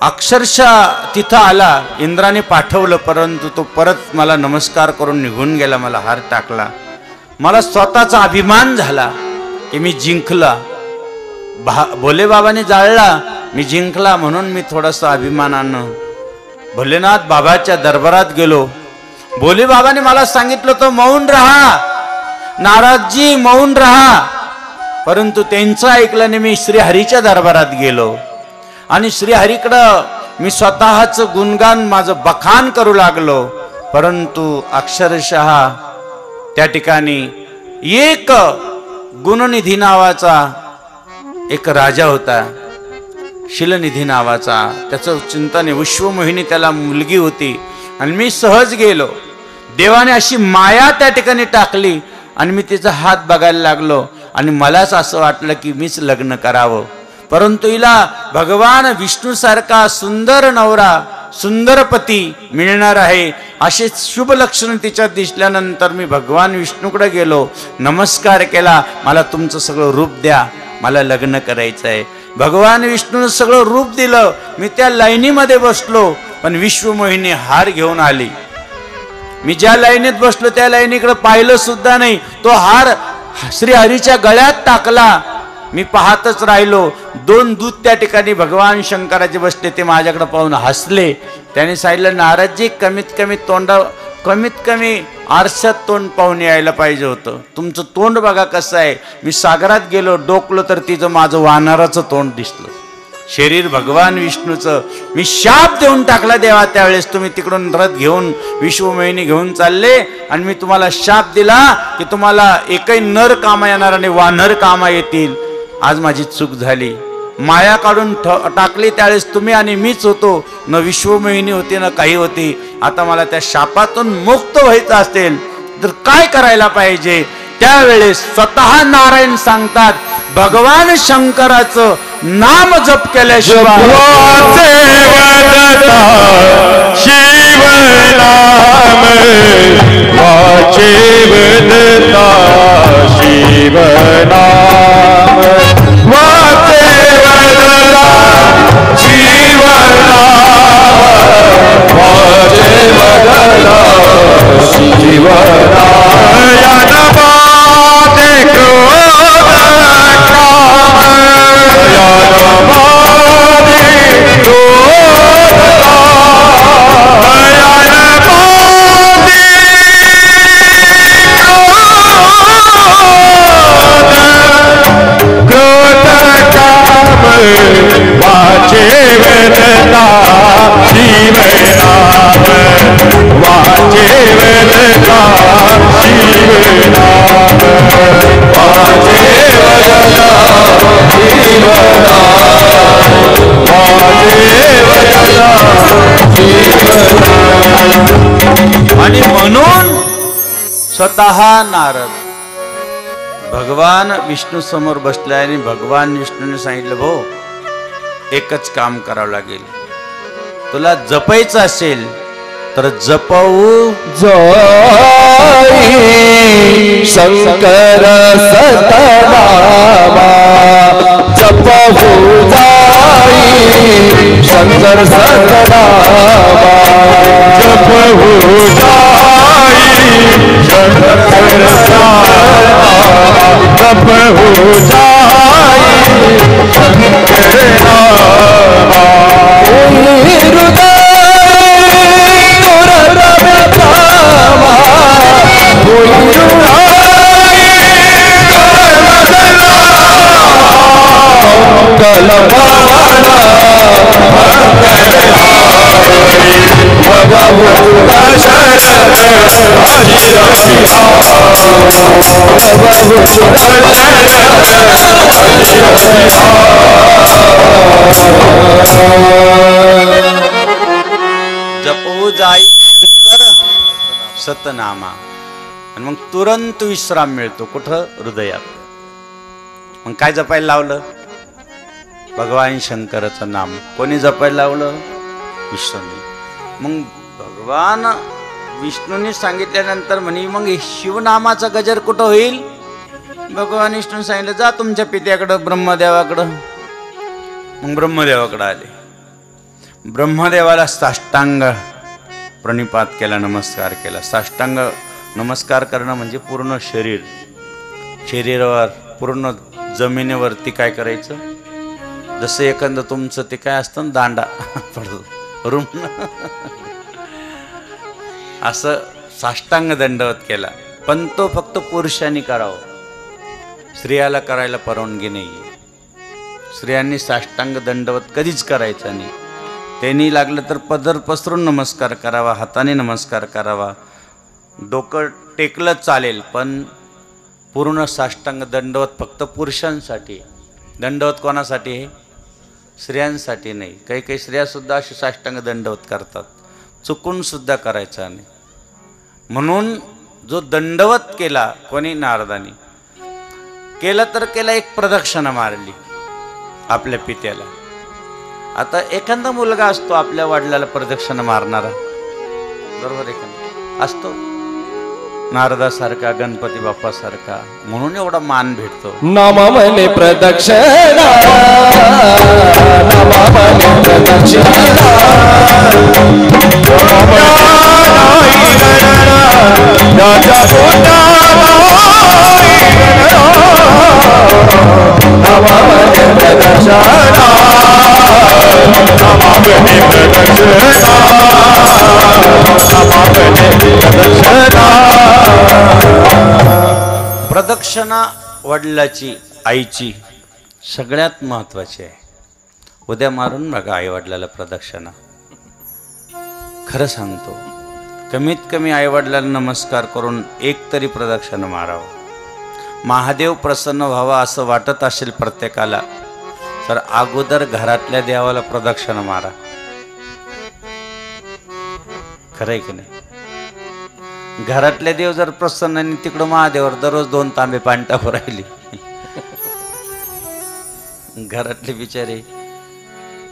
अक्षरशः तिथं आला, इंद्राने पाठवलं, परंतु तो परत मला नमस्कार करून निघून गेला, मला हार टाकला. मला स्वतःचा अभिमान झाला की मी जिंकला. भोले बाबाने जाळला, मी जिंकला, म्हणून मी थोडासा अभिमानानं भोलेनाथ बाबाच्या दरबारात गेलो. भोले बाबाने मला सांगितलं तो मौन रहा, नारदजी मौन रहा, परंतु त्यांचं ऐकलं नाही. मी श्रीहरीच्या दरबारात गेलो आणि श्रीहरीकडं मी स्वतःच गुणगान, माझं बखान करू लागलो, परंतु अक्षरशः त्या ठिकाणी एक गुणनिधी नावाचा एक राजा होता, शिलनिधी नावाचा, त्याचं चिंतन आहे. विश्वमोहिनी त्याला मुलगी होती आणि मी सहज गेलो. देवाने अशी माया त्या ठिकाणी टाकली आणि मी तिचा हात बघायला लागलो आणि मलाच असं वाटलं की मीच लग्न करावं. परंतु हिला भगवान विष्णू सारखा सुंदर नवरा, सुंदर पती मिळणार आहे असे शुभ लक्षण तिच्यात दिसल्यानंतर मी भगवान विष्णूकडे गेलो, नमस्कार केला. मला तुमचं सगळं रूप द्या, मला लग्न करायचं आहे. भगवान विष्णूनं सगळं रूप दिलं. मी त्या लाईनीमध्ये बसलो, पण विश्वमोहिनी हार घेऊन आली. मी ज्या लाईनीत बसलो त्या लाईनीकडे पाहिलं सुद्धा नाही. तो हार श्रीहरीच्या गळ्यात टाकला. मी पाहतच राहिलो. 2 दूत त्या ठिकाणी भगवान शंकराचे बसले, ते माझ्याकडे पाहून हसले. त्याने सांगितलं, नारदजी कमीत कमी आरशात तोंड पाहून यायला पाहिजे होतं, तुमचं तोंड बघा कसं आहे. मी सागरात गेलो, डोकलो तर तिचं माझं वानराचं तोंड दिसलं, शरीर भगवान विष्णूचं. मी शाप देऊन टाकला, देवा त्यावेळेस तुम्ही तिकडून रथ घेऊन विश्वमोहिनी घेऊन चालले आणि मी तुम्हाला शाप दिला की तुम्हाला एकही नर कामा येणार आणि वानर कामा येतील. आज माझी चूक झाली, माया काढून टाकली त्यावेळेस तुम्ही आणि मीच होतो, न विश्वमोहिनी होती न काही होती. आता मला त्या शापातून मुक्त व्हायचं असेल तर काय करायला पाहिजे? त्यावेळेस स्वतः नारायण सांगतात, भगवान शंकराचं नाम जप केल्याशिवाय शिव नाम वाचे वदता, शिव नाम वाचे वदता, शिव नाम वाचे वदता, शिव वाचे वदता, शिव नाम वाचे वदता, शिव नाम वाचे वदता, शिव नाम वाचे वदता, शिव नाम. आणि म्हणून स्वतः नारद भगवान विष्णू समोर बसले आणि भगवान विष्णूने सांगितलं, भाऊ एकच काम करावं लागेल, तुला जपायचं असेल तर जपवू जय शंकर सतनामा, जपवू जाई शंकर सतनामा, जपवू जाई शंकर सतनामा, जपवू जाई शंकर नामा. जपवू जाई सतनामा. आणि मग तुरंत विश्राम मिळतो. कुठं? हृदयात. मग काय जपायला लावलं? भगवान शंकराचं नाम. कोणी जपायला लावलं? विष्णूने. मग भगवान विष्णूने सांगितल्यानंतर म्हणे, मग शिवनामाचा गजर कुठं होईल? भगवान विष्णू सांगितलं जा तुमच्या पित्याकडं ब्रह्मदेवाकडं. मग ब्रह्मदेवाकडं आले. ब्रह्मदेवाला साष्टांग प्रणिपात केला, नमस्कार केला. साष्टांग नमस्कार करणं म्हणजे पूर्ण शरीरावर पूर्ण जमिनीवरती काय करायचं, जसं एखादं तुमचं ते काय असतं ना दांडा पडतो रूम असं साष्टांग दंडवत केला. पण तो फक्त पुरुषांनी करावं, स्त्रियाला करायला परवानगी नाही. स्त्रियांनी साष्टांग दंडवत कधीच करायचा नाही. त्यांनी लागलं तर पदर पसरून नमस्कार करावा, हाताने नमस्कार करावा, डोकं टेकलं चालेल, पण पूर्ण साष्टांग दंडवत फक्त पुरुषांसाठी. दंडवत कोणासाठी आहे? स्त्रियांसाठी नाही. काही काही स्त्रियासुद्धा असे साष्टांग दंडवत करतात, चुकून सुद्धा करायचा नाही. म्हणून जो दंडवत केला कोणी, नारदानी केला तर केला, एक प्रदक्षिणा मारली आपल्या पित्याला. आता एखादा मुलगा असतो आपल्या वडिलाला प्रदक्षिणा मारणारा, बरोबर आहे का? असतो नारदासारखा, गणपती बाप्पासारखा, म्हणून एवढा मान भेटतो. नमामने प्रदक्षिणा, नमामने प्रदक्षिणा, नमामने प्रदक्षिणा, प्रदक्षिणा वडिलाची, आईची सगळ्यात महत्वाची आहे. उद्या मारून बघा आई वडिलाला प्रदक्षिणा. खरं सांगतो, कमीत कमी आई वडिलाला नमस्कार करून एक तरी प्रदक्षिणा मारावं. महादेव प्रसन्न व्हावा असं वाटत असेल प्रत्येकाला, तर अगोदर घरातल्या देवाला प्रदक्षिणा मारा. खरं आहे की नाही? घरातले देव जर प्रसन्न आणि तिकडं महादेवावर दररोज 2 तांबे पाणी टाकू राहिली, घरातले बिचारे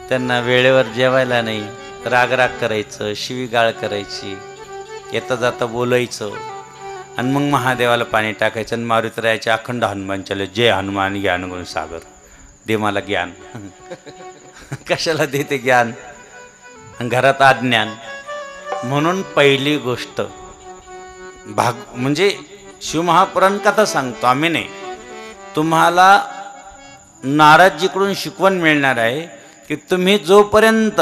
त्यांना वेळेवर जेवायला नाही, रागराग करायचं, शिवीगाळ करायची, येता जाता बोलायचं, आणि मग महादेवाला पाणी टाकायचं आणि मारुतीरायाचे अखंड हनुमान चालू, जय हनुमान ज्ञान गुण सागर, दे मला ज्ञान. कशाला देते ज्ञान? घरात अज्ञान. म्हणून पहिली गोष्ट म्हणजे शिवमहापुराण कथा सांगतो आम्ही नाही, तुम्हाला नारदजीकडून शिकवण मिळणार आहे की तुम्ही जोपर्यंत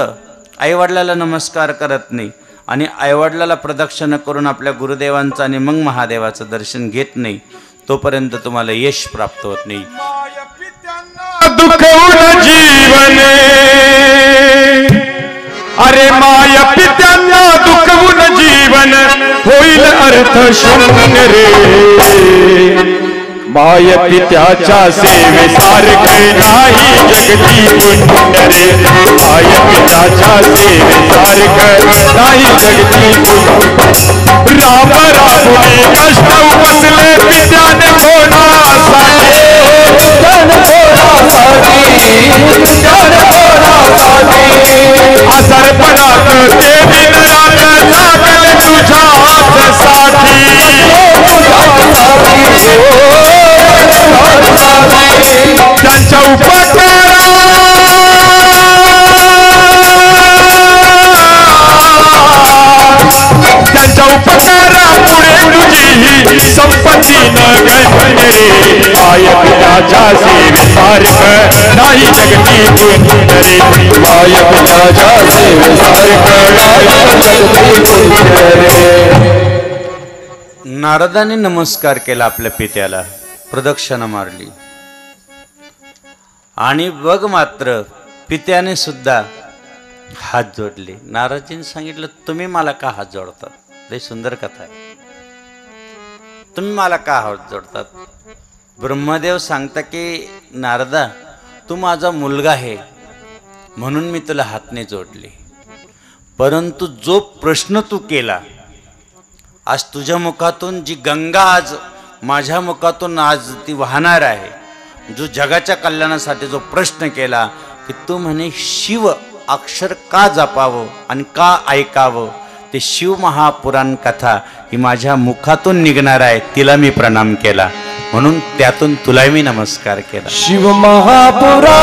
आईवडिलाला नमस्कार करत नाही आणि आईवडिलाला प्रदक्षिणा करून आपल्या गुरुदेवांचं आणि मग महादेवाचं दर्शन घेत नाही, तोपर्यंत तुम्हाला यश प्राप्त होत नाही. दुखवून जीवने, अरे माया पित्यांना दुखवून जीवन होईल अर्थ शून्य रे. माय पित्याच्या सेवेसारखे नाही जगती पुण्य रे. माय पित्याच्या सेवेसारखं नाही जगती पुण्य. राम रामुने कष्ट उपसले पित्याने कोणासाठी, आजारपणात ते दिन रात जागले तुझ्यासाठी. त्यांच्या उपकारामुळे तुझी संपत्ती न गणले रे. माय पित्याच्या सेवेसारखं नाही जगती पुण्य रे. माय पित्याच्या सेवेसारखं नाही जगती पुण्य रे. नारदाने नमस्कार केला आपल्या पित्याला, प्रदक्षिणा मारली, आणि बघ मात्र पित्याने सुद्धा हात जोडले. नारदजींनी सांगितलं तुम्ही मला का हात जोडतात? लई सुंदर कथा आहे. तुम्ही मला का हात जोडतात? ब्रह्मदेव सांगता की नारदा, तू माझा मुलगा आहे म्हणून मी तुला हातने जोडले, परंतु जो प्रश्न तू केला, आज तुझ्या मुखातून जी गंगा आज माझ्या मुखातून आज ती वाहणार आहे, जो जगाच्या कल्याणासाठी जो प्रश्न केला की तू म्हणे शिव अक्षर का जपावं आणि का ऐकावं, ते शिव महापुराण कथा ही माझ्या मुखातून निघणार आहे, तिला मी प्रणाम केला. म्हणून त्यातून तुला मी नमस्कार केला. शिव महापुरा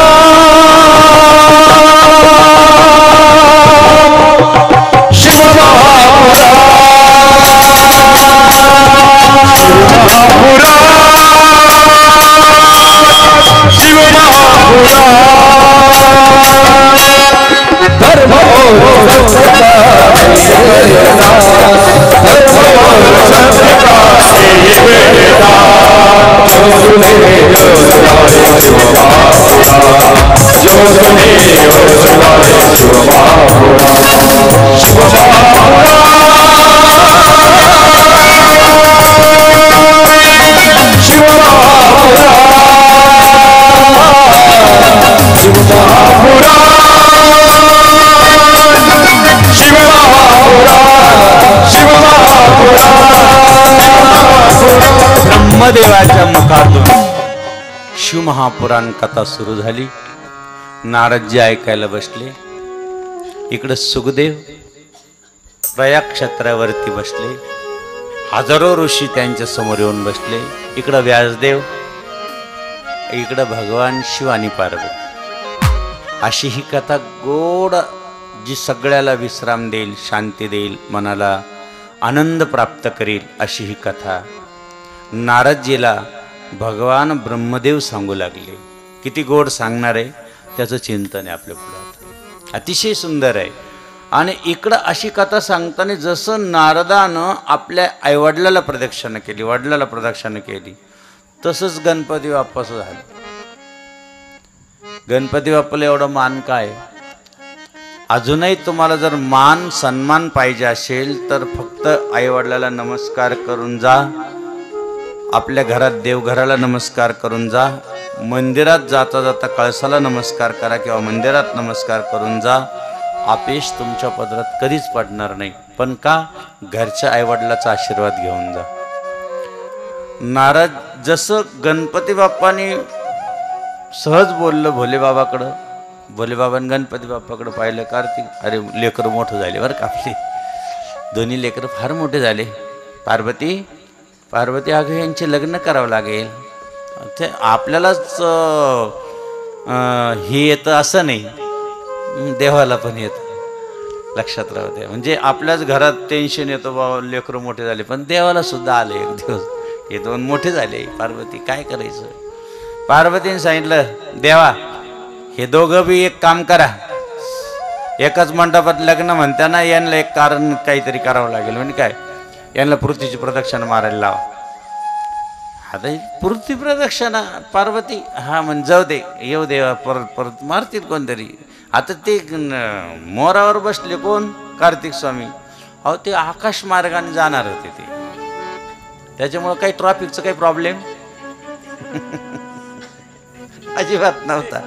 शिव महापुरा शिव महापुरा धर्म और ब्रह्मदेवाच्या मुखातून शिवमहापुराण कथा सुरू झाली. नारदजी ऐकायला बसले. इकडं सुखदेव प्रयाग क्षेत्रावरती बसले. हजारो ऋषी त्यांच्या समोर येऊन बसले. इकडं व्यासदेव, इकडं भगवान शिव आणि पार्वती. अशी ही कथा गोड, जी सगळ्याला विश्राम देईल, शांती देईल, मनाला आनंद प्राप्त करेल अशी ही कथा नारदजीला भगवान ब्रह्मदेव सांगू लागले. किती गोड सांगणार आहे त्याचं चिंतन आहे आपल्या पुढे. अतिशय सुंदर आहे. आणि इकडं अशी कथा सांगताना जसं नारदानं आपल्या आईवडिलाला प्रदक्षिणा केली, वडिलाला प्रदक्षिणा केली, तसंच गणपती बाप्पाचं झालं. गणपती बाप्पाला एवढं मान काय? अजूनही तुम्हाला जर मान सन्मान पाहिजे असेल तर फक्त आईवडिलाला नमस्कार करून जा. आपल्या घरात देवघराला नमस्कार करून जा. मंदिरात जाता जाता कळसाला नमस्कार करा किंवा मंदिरात नमस्कार करून जा. अपयश तुमच्या पदरात कधीच पडणार नाही. पण का? घरच्या आईवडिलाचा आशीर्वाद घेऊन जा. नारद जसं गणपती बाप्पानी सहज बोललं भोलेबाबाकडं, भोलेबाबांनी गणपती बाप्पाकडं पाहिलं. कार्तिक, अरे लेकरं मोठं झाले बरं का आपले, दोन्ही लेकरं फार मोठे झाले. पार्वती, पार्वती अगं यांचे लग्न करावं लागेल. ते आपल्यालाच हे येतं असं नाही, देवाला पण येतं. लक्षात राहू द्या. म्हणजे आपल्याच घरात टेन्शन येतं, बाबा लेकरं मोठे झाले, पण देवाला सुद्धा आले एक दिवस, हे दोन मोठे झाले. पार्वती काय करायचं? पार्वतीने सांगितलं, देवा हे दोघं बी एक काम करा, एकाच मंडपात लग्न म्हणताना यांना एक कारण काहीतरी करावं लागेल. म्हणजे काय? यांना पृथ्वीची प्रदक्षिणा मारायला लावा. आता पृथ्वी प्रदक्षिणा पार्वती, हा म्हणजे जाऊ दे, येऊ देवा, परत परत मारतील कोणतरी. आता ते मोरावर बसले कोण? कार्तिक स्वामी. अहो ते आकाश मार्गाने जाणार होते ते, त्याच्यामुळं काही ट्रॅफिकचा काही प्रॉब्लेम अजिबात नव्हता.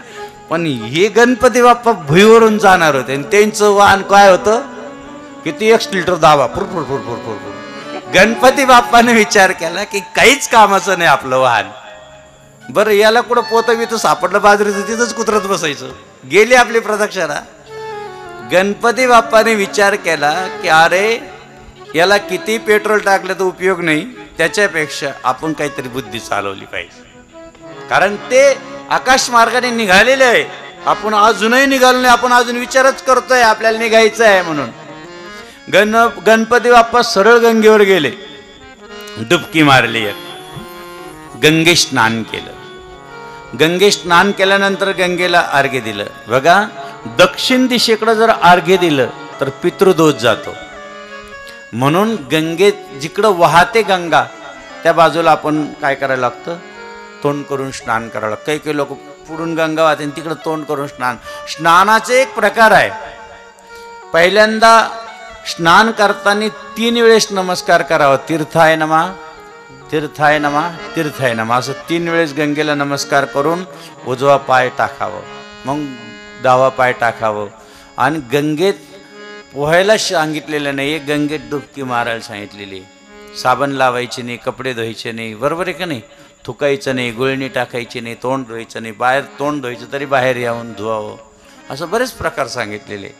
पण हे गणपती बाप्पा भुईवरून जाणार होते आणि त्यांचं वाहन काय होतं? किती एक्सलिटर दाबा, फुरफुर फुरफुर फुरफुर. गणपती बाप्पाने विचार केला की काहीच कामाचं नाही आपलं वाहन. बरं याला कुठं पोतं बितं सापडलं बाजरीचं, तिथंच कुत्रत बसायचं. गेली आपली प्रदक्षिणा. गणपती बाप्पाने विचार केला की अरे याला किती पेट्रोल टाकलं तर उपयोग नाही, त्याच्यापेक्षा आपण काहीतरी बुद्धी चालवली पाहिजे. कारण ते आकाश मार्गाने निघालेले आहे, आपण अजूनही निघालो नाही, आपण अजून विचारच करतोय आपल्याला निघायचं आहे म्हणून. गणपती बाप्पा सरळ गंगेवर गेले, डुबकी मारली, गंगे स्नान केलं. गंगे स्नान केल्यानंतर गंगेला अर्घ्य दिलं. बघा, दक्षिण दिशेकडे जर अर्घ्य दिलं तर पितृदोष जातो. म्हणून गंगेत जिकडं वाहते गंगा त्या बाजूला आपण काय करायला लागतं? तोंड करून स्नान करावं लागतं. काही काही लोक पुढून गंगा वाहते तिकडं तोंड करून स्नान. स्नानाचे एक प्रकार आहे. पहिल्यांदा स्नान करताना 3 वेळेस नमस्कार करावा. तीर्थाय नमा, तीर्थाय नमा, तीर्थाय नमा, असं 3 वेळेस गंगेला नमस्कार करून उजवा पाय टाकावं, मग डावा पाय टाकावं. आणि गंगेत पोहायला सांगितलेलं नाही, गंगेत डुबकी मारायला सांगितलेली. साबण लावायची नाही, कपडे धुवायचे नाही, बरोबर आहे का नाही? थुकायचं नाही, गुळणी टाकायची नाही, तोंड धुवायचं नाही, बाहेर तोंड धुवायचं तरी बाहेर येऊन धुवावं, असं बरेच प्रकार सांगितलेले.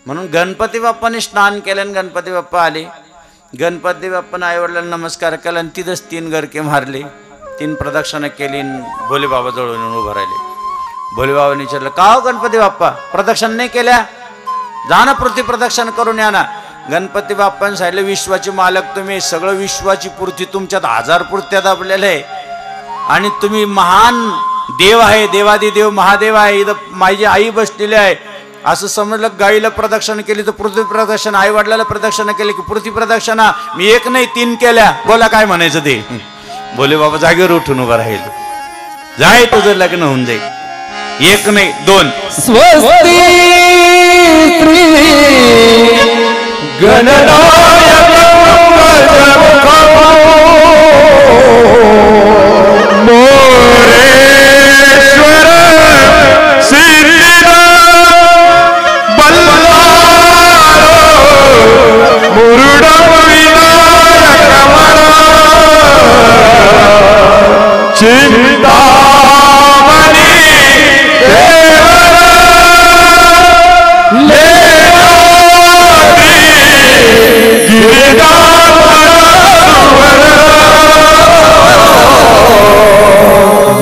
म्हणून गणपती बाप्पाने स्नान केलं आणि गणपती बाप्पा आले. गणपती बाप्पानं आईवडिलांना नमस्कार केला आणि तिथंच 3 गरके मारले. 3 प्रदक्षिणा केली भोलेबाबाजवळ येऊन उभं राहिले. भोलेबाबाने विचारलं, का हो गणपती बाप्पा प्रदक्षिणा नाही केल्या? जा ना पृथ्वी प्रदक्षिणा करून या ना. गणपती बाप्पाने सांगितलं, विश्वाचे मालक तुम्ही, सगळं विश्वाची पूर्ती तुमच्यात 1000 पूर्त्या दाबलेलं आहे आणि तुम्ही महान देव आहे, देवादिदेव महादेव आहे. इथं माझी आई बसलेली आहे असं समजलं. गाईला प्रदक्षिणा केली तर पृथ्वी प्रदक्षिणा, आई वडिलाला प्रदक्षिणा केली की पृथ्वी प्रदक्षिणा. मी 1 नाही 3 केल्या. बोला काय म्हणायचं ते. भोले बाबा जागेवर उठून उभं राहील. जाय तुझं लग्न होऊन जाईल. 1 नाही 2. स्वस्ती श्री गणनायक मोरेश्वर सिद्धिनाथ बल्लारो मुरुड विनायक चिंतामणी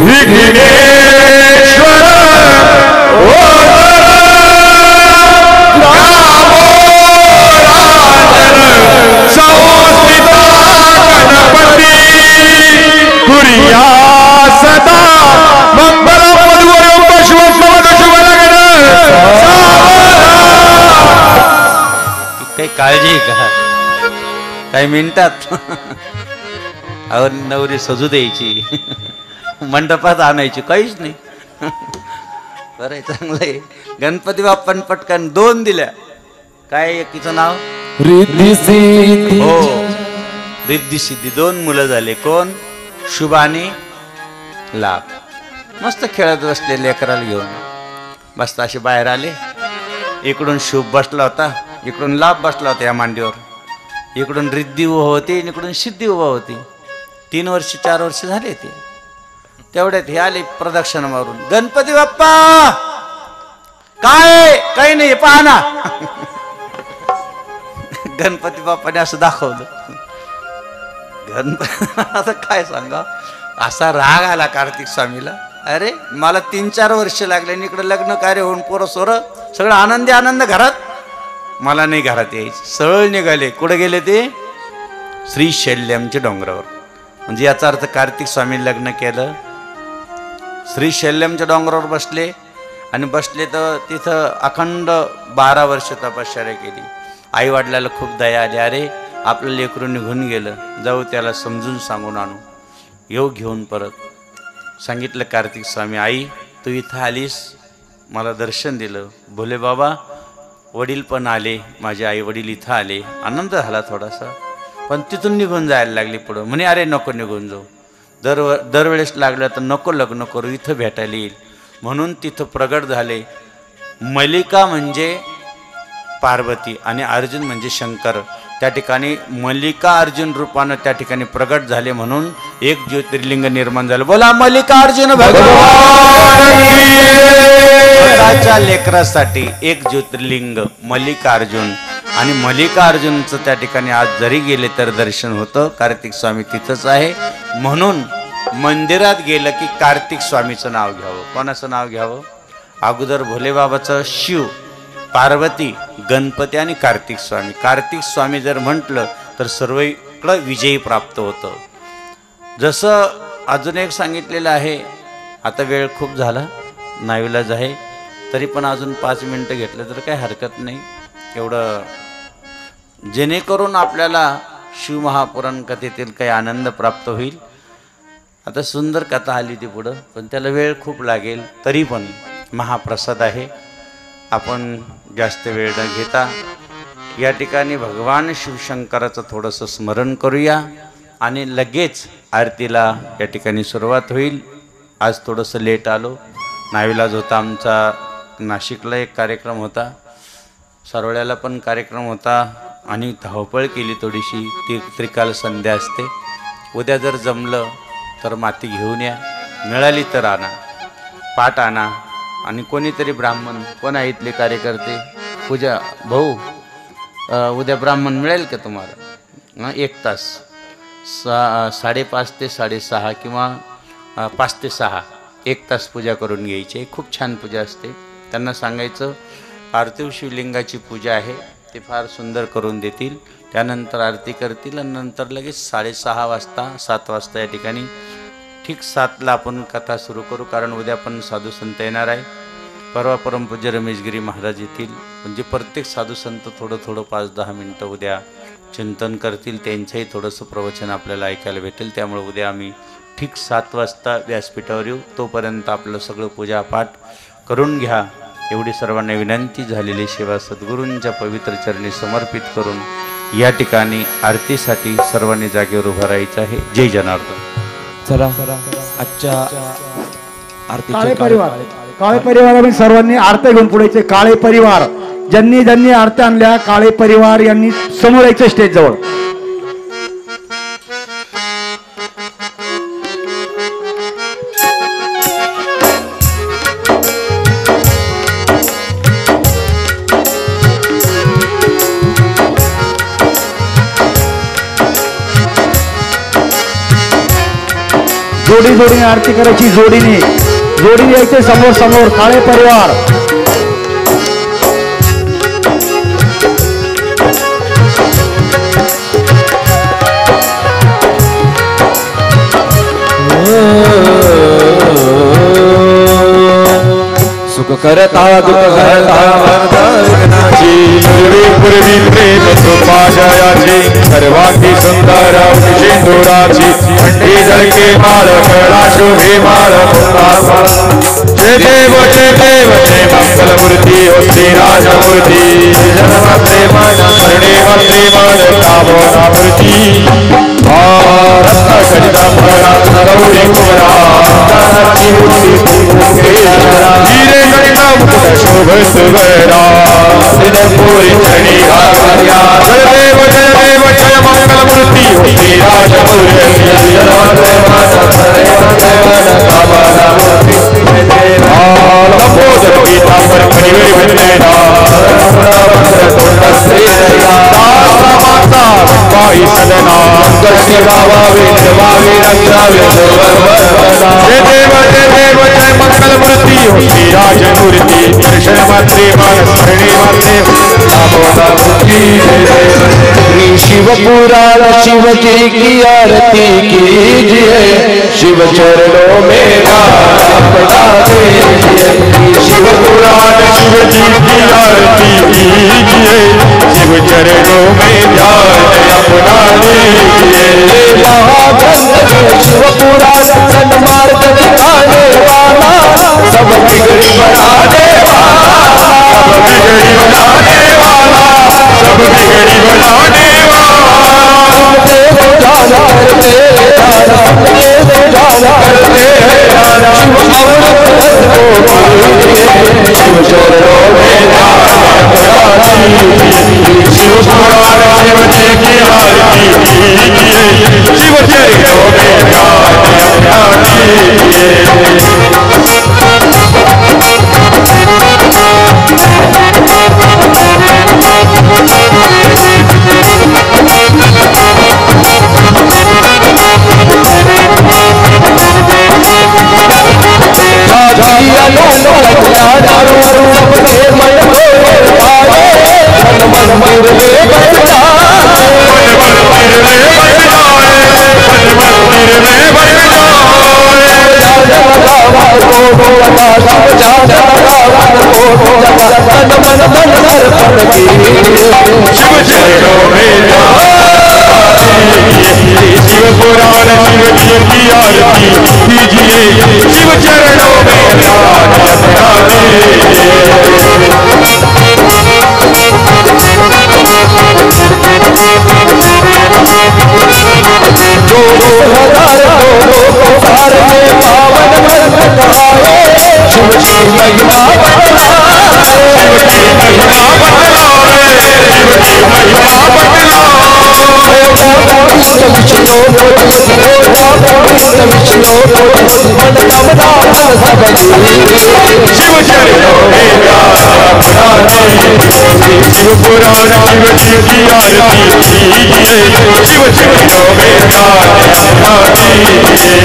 विघ्नेश्वर संस्थिता गणपती कुरिया सदा मंगल काही काळजी आहे का? काही मिनिटात नवरी सजू द्यायची, मंडपात आणायची, काहीच नाही. बरं आहे, चांगलं आहे. गणपती बाप्पान पटकन 2 दिल्या. काय एकीचं नाव? रिद्धी सिद्धी. हो, रिद्धी सिद्धी. 2 मुलं झाले. कोण? शुभ आणि लाभ. मस्त खेळत बसले लेकराला घेऊन. मस्त असे बाहेर आले. इकडून शुभ बसला होता, इकडून लाभ बसला होता या मांडीवर. इकडून रिद्धी उभा होती आणि इकडून सिद्धी उभा होती. 3 वर्ष 4 वर्ष झाले ते. तेवढ्यात हे आले प्रदक्षिणा मारून. गणपती बाप्पा काय? काही नाही, पहा ना. गणपती बाप्पाने असं दाखवलं. आता काय सांगा, असा राग आला कार्तिक स्वामीला. अरे मला 3-4 वर्ष लागले आणि इकडे लग्न कार्य होऊन पोरं सोरं सगळं आनंदी आनंद घरात. मला नाही घरात यायचं. सरळ निघाले. कुठे गेले ते? श्रीशैल्यमच्या डोंगरावर. म्हणजे याचा अर्थ कार्तिक स्वामी लग्न केलं, श्रीशैल्यमच्या डोंगरावर बसले आणि बसले तर तिथं अखंड 12 वर्ष तपश्चर्या केली. आई वडिलाला खूप दया आली. अरे आपलं लेकरू निघून गेलं, जाऊ त्याला समजून सांगून आणू, येऊ घेऊन परत. सांगितलं कार्तिक स्वामी, आई तू इथं आलीस, मला दर्शन दिलं. भोले बाबा वडील पण आले, माझे आई वडील इथं आले. आनंद झाला थोडासा. पण तिथून निघून जायला लागली पुढं. म्हणे अरे नको निघून जाऊ, दरवेळेस लागलं तर नको लग्न करू, इथं भेटायला येईल. म्हणून तिथं प्रगट झाले. मल्लिका म्हणजे पार्वती आणि अर्जुन म्हणजे शंकर. त्या ठिकाणी मल्लिका अर्जुन रूपानं त्या ठिकाणी प्रगट झाले, म्हणून 1 ज्योतिर्लिंग निर्माण झालं. बोला मल्लिकार्जुन भगवानाच्या लेकरासाठी 1 ज्योतिर्लिंग मल्लिकार्जुन. आणि मल्लिकार्जुनचं त्या ठिकाणी आज जरी गेले तर दर्शन होतं. कार्तिक स्वामी तिथंच आहे. म्हणून मंदिरात गेलं की कार्तिक स्वामीचं नाव घ्यावं. कोणाचं नाव घ्यावं? अगोदर भोलेबाबाचं शिव, पार्वती, गणपती आणि कार्तिक स्वामी. कार्तिक स्वामी जर म्हटलं तर सर्वकडं विजयी प्राप्त होतं. जसं अजून एक सांगितलेलं आहे. आता वेळ खूप झाला, नाईलाज आहे, तरी पण अजून 5 मिनटं घेतलं तर काही हरकत नाही. एवढं जेणेकरून आपल्याला शिवमहापुराण कथेतील काही आनंद प्राप्त होईल. आता सुंदर कथा आली ती पुढं, पण त्याला वेळ खूप लागेल. तरी पण महाप्रसाद आहे, आपण जास्त वेळ न घेता या ठिकाणी भगवान शिवशंकराचं थोडंसं स्मरण करूया आणि लगेच आरतीला या ठिकाणी सुरुवात होईल. आज थोडंसं लेट आलो, नाईलाज होता. आमचा नाशिकला एक कार्यक्रम होता, सरवळ्याला पण कार्यक्रम होता आणि धावपळ केली थोडीशी. ती त्रिकाल संध्या असते. उद्या जर जमलं तर माती घेऊन या, मिळाली तर आणा, पाट आणा. आणि कोणीतरी ब्राह्मण, कोण आहे इथले कार्यकर्ते? पूजा भाऊ, उद्या ब्राह्मण मिळेल का तुम्हाला? 1 तास 5:30 ते 6:30 किंवा 5 ते 6 1 तास पूजा करून घ्यायची. खूप छान पूजा असते. त्यांना सांगायचं पार्थिव शिवलिंगाची पूजा आहे, ते फार सुंदर करून देतील. त्यानंतर आरती करतील आणि नंतर लगेच 6:30 वाजता 7 वाजता या ठिकाणी ठीक 7ला आपण कथा सुरू करू. कारण उद्या पण साधू संत येणार आहे. परवा परमपूज्य रमेशगिरी महाराज येतील. म्हणजे प्रत्येक साधू संत थोडं थोडं 5-10 मिनटं उद्या चिंतन करतील. त्यांचंही थोडंसं प्रवचन आपल्याला ऐकायला भेटेल. त्यामुळे उद्या आम्ही ठीक 7 वाजता व्यासपीठावर येऊ. तोपर्यंत आपलं सगळं पूजापाठ करून घ्या एवढी सर्वांना विनंती. झालेली सेवा सद्गुरूंच्या पवित्र चरणी समर्पित करून या ठिकाणी आरतीसाठी सर्वांनी जागेवर उभं राहायचं आहे. जय जनार्दन. चला आजच्या आरती काळे परिवारामध्ये सर्वांनी आरत्या घेऊन पुढे. काळे परिवार ज्यांनी ज्यांनी आरत्या आणल्या, काळे परिवार यांनी समोर यायचं स्टेज जवळ. जोडीने आरती करायची. जोडीने यायचे समोर समोर. काळे परिवार सुख करता दुःख करता वरदानाची पूर्वी प्रेम कृपा जयाची सर्वांगी सुंदर सिंदुराची खंडी जळके माळ कळा शोभे माळ जय देव जय देव जय मंगल मूर्ती ओ श्री राजमूर्ती जन्म प्रेमान शरणे वंदे मान कामना मूर्ती रत्न करिता परा गौरी कुमरा हीरे करिता मुकुट शोभ सुवरा निरंपुरी चरणी आर्या जय देव जय मंगल मूर्ती ओ श्री राजमूर्ती जन्म प्रेमान शरणे वंदे मान कामना मूर्ती लंबोदर पीतांबर परिवे वंदना माता बाई सदना दर्शी बाबा वेदवावे रंगावे जय देव जय मंगल मूर्ती हो श्री राजमूर्ती दर्शन मात्रे मान स्मरणे मात्रे कामना मूर्ती शिव पुराण शिव जी की आरती कीजिए शिव चरणों में अपना दीजिए शिव पुराण शिव जी की आरती कीजिए शिव चरणों में ध्यान अपना दीजिए महाग्रंथ शिव पुराण सन्मार्ग दिखाने वाला सब बिगड़ी बनाने वाला सब बिगड़ी बनाने वाला सब बिगड़ी बनाने वाला देव जाना करते जाना देव जाना करते जाना शिव चरणों में शिव पुराण शिव जी की आरती कीजिए शिव चरणों में ध्यान शिव चरणों में शिव पुराण शिव जी की आरती कीजिए शिव चरणों में शिव जी महिमा शिव चरणों में शिव पुराण शिव जी की आरती कीजिए शिव चरणों में प्रार्थना कीजिए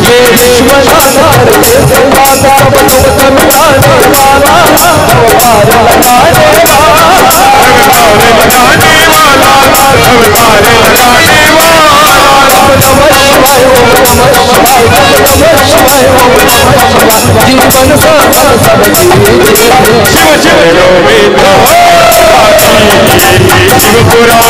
ये विश्वनाथ दाता बनोत मिलाने वाला अवतार लगाने वाला जीवन शिव चरणों में शिव पुराण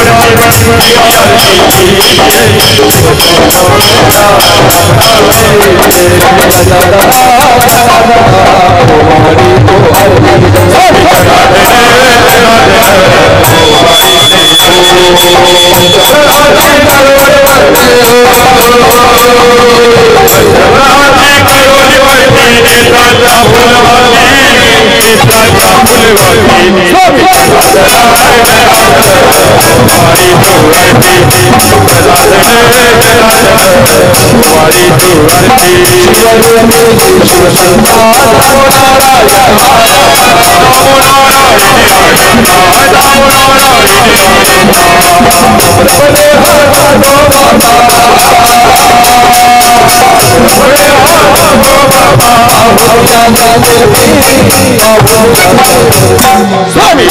स्वामी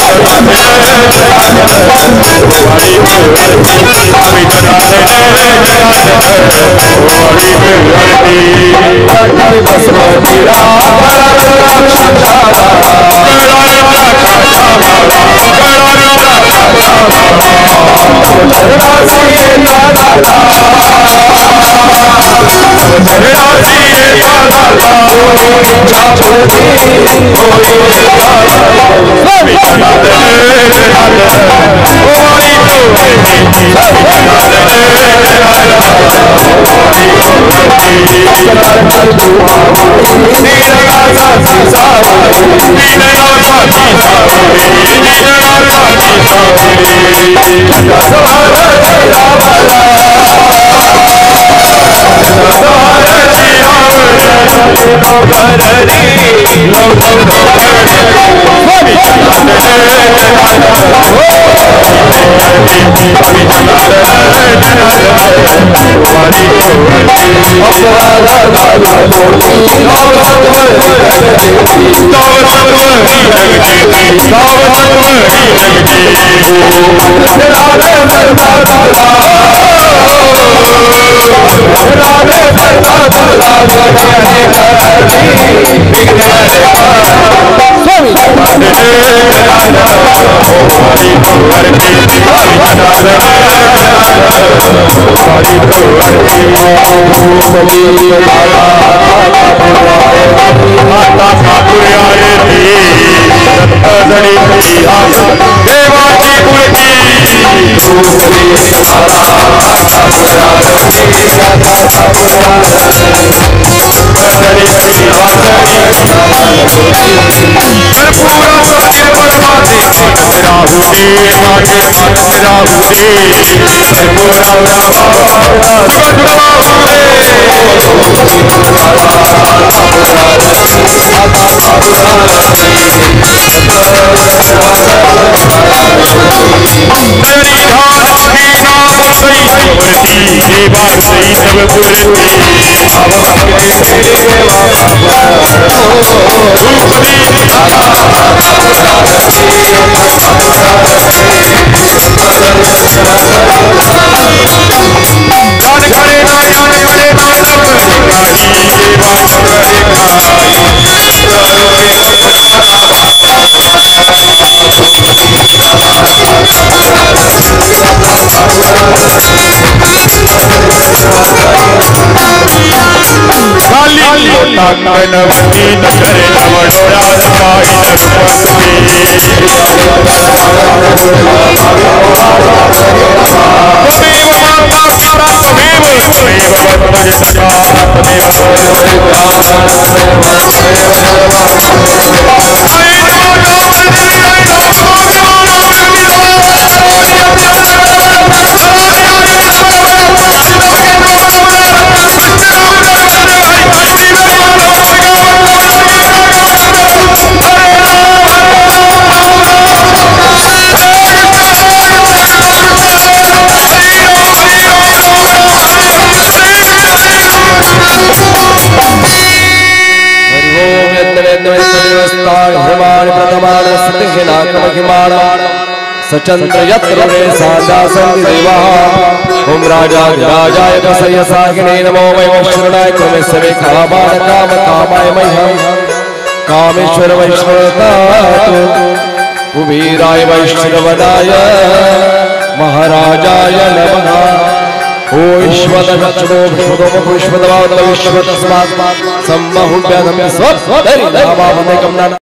कंगनवती नगर नवडोरा सकाळी देवानि प्रथमान स्तुतिहिनाकमहिमान सचंद्र यत्र रे सादा सन्ति देवाः ओम राजाधिराजाय प्रसय साहिने नमो वैश्वरणाय कुमेश्वरे कामान काम कामाय मह्यं कामेश्वर वैष्णवतातु कुबेराय वैष्णवनाय महाराजाय नमः ओ ईश्वरदक्षिणो विश्वदोम विश्वदवाद विश्वतस्मात् सम्महुभ्यं स्वधरि नामावन्दे कमना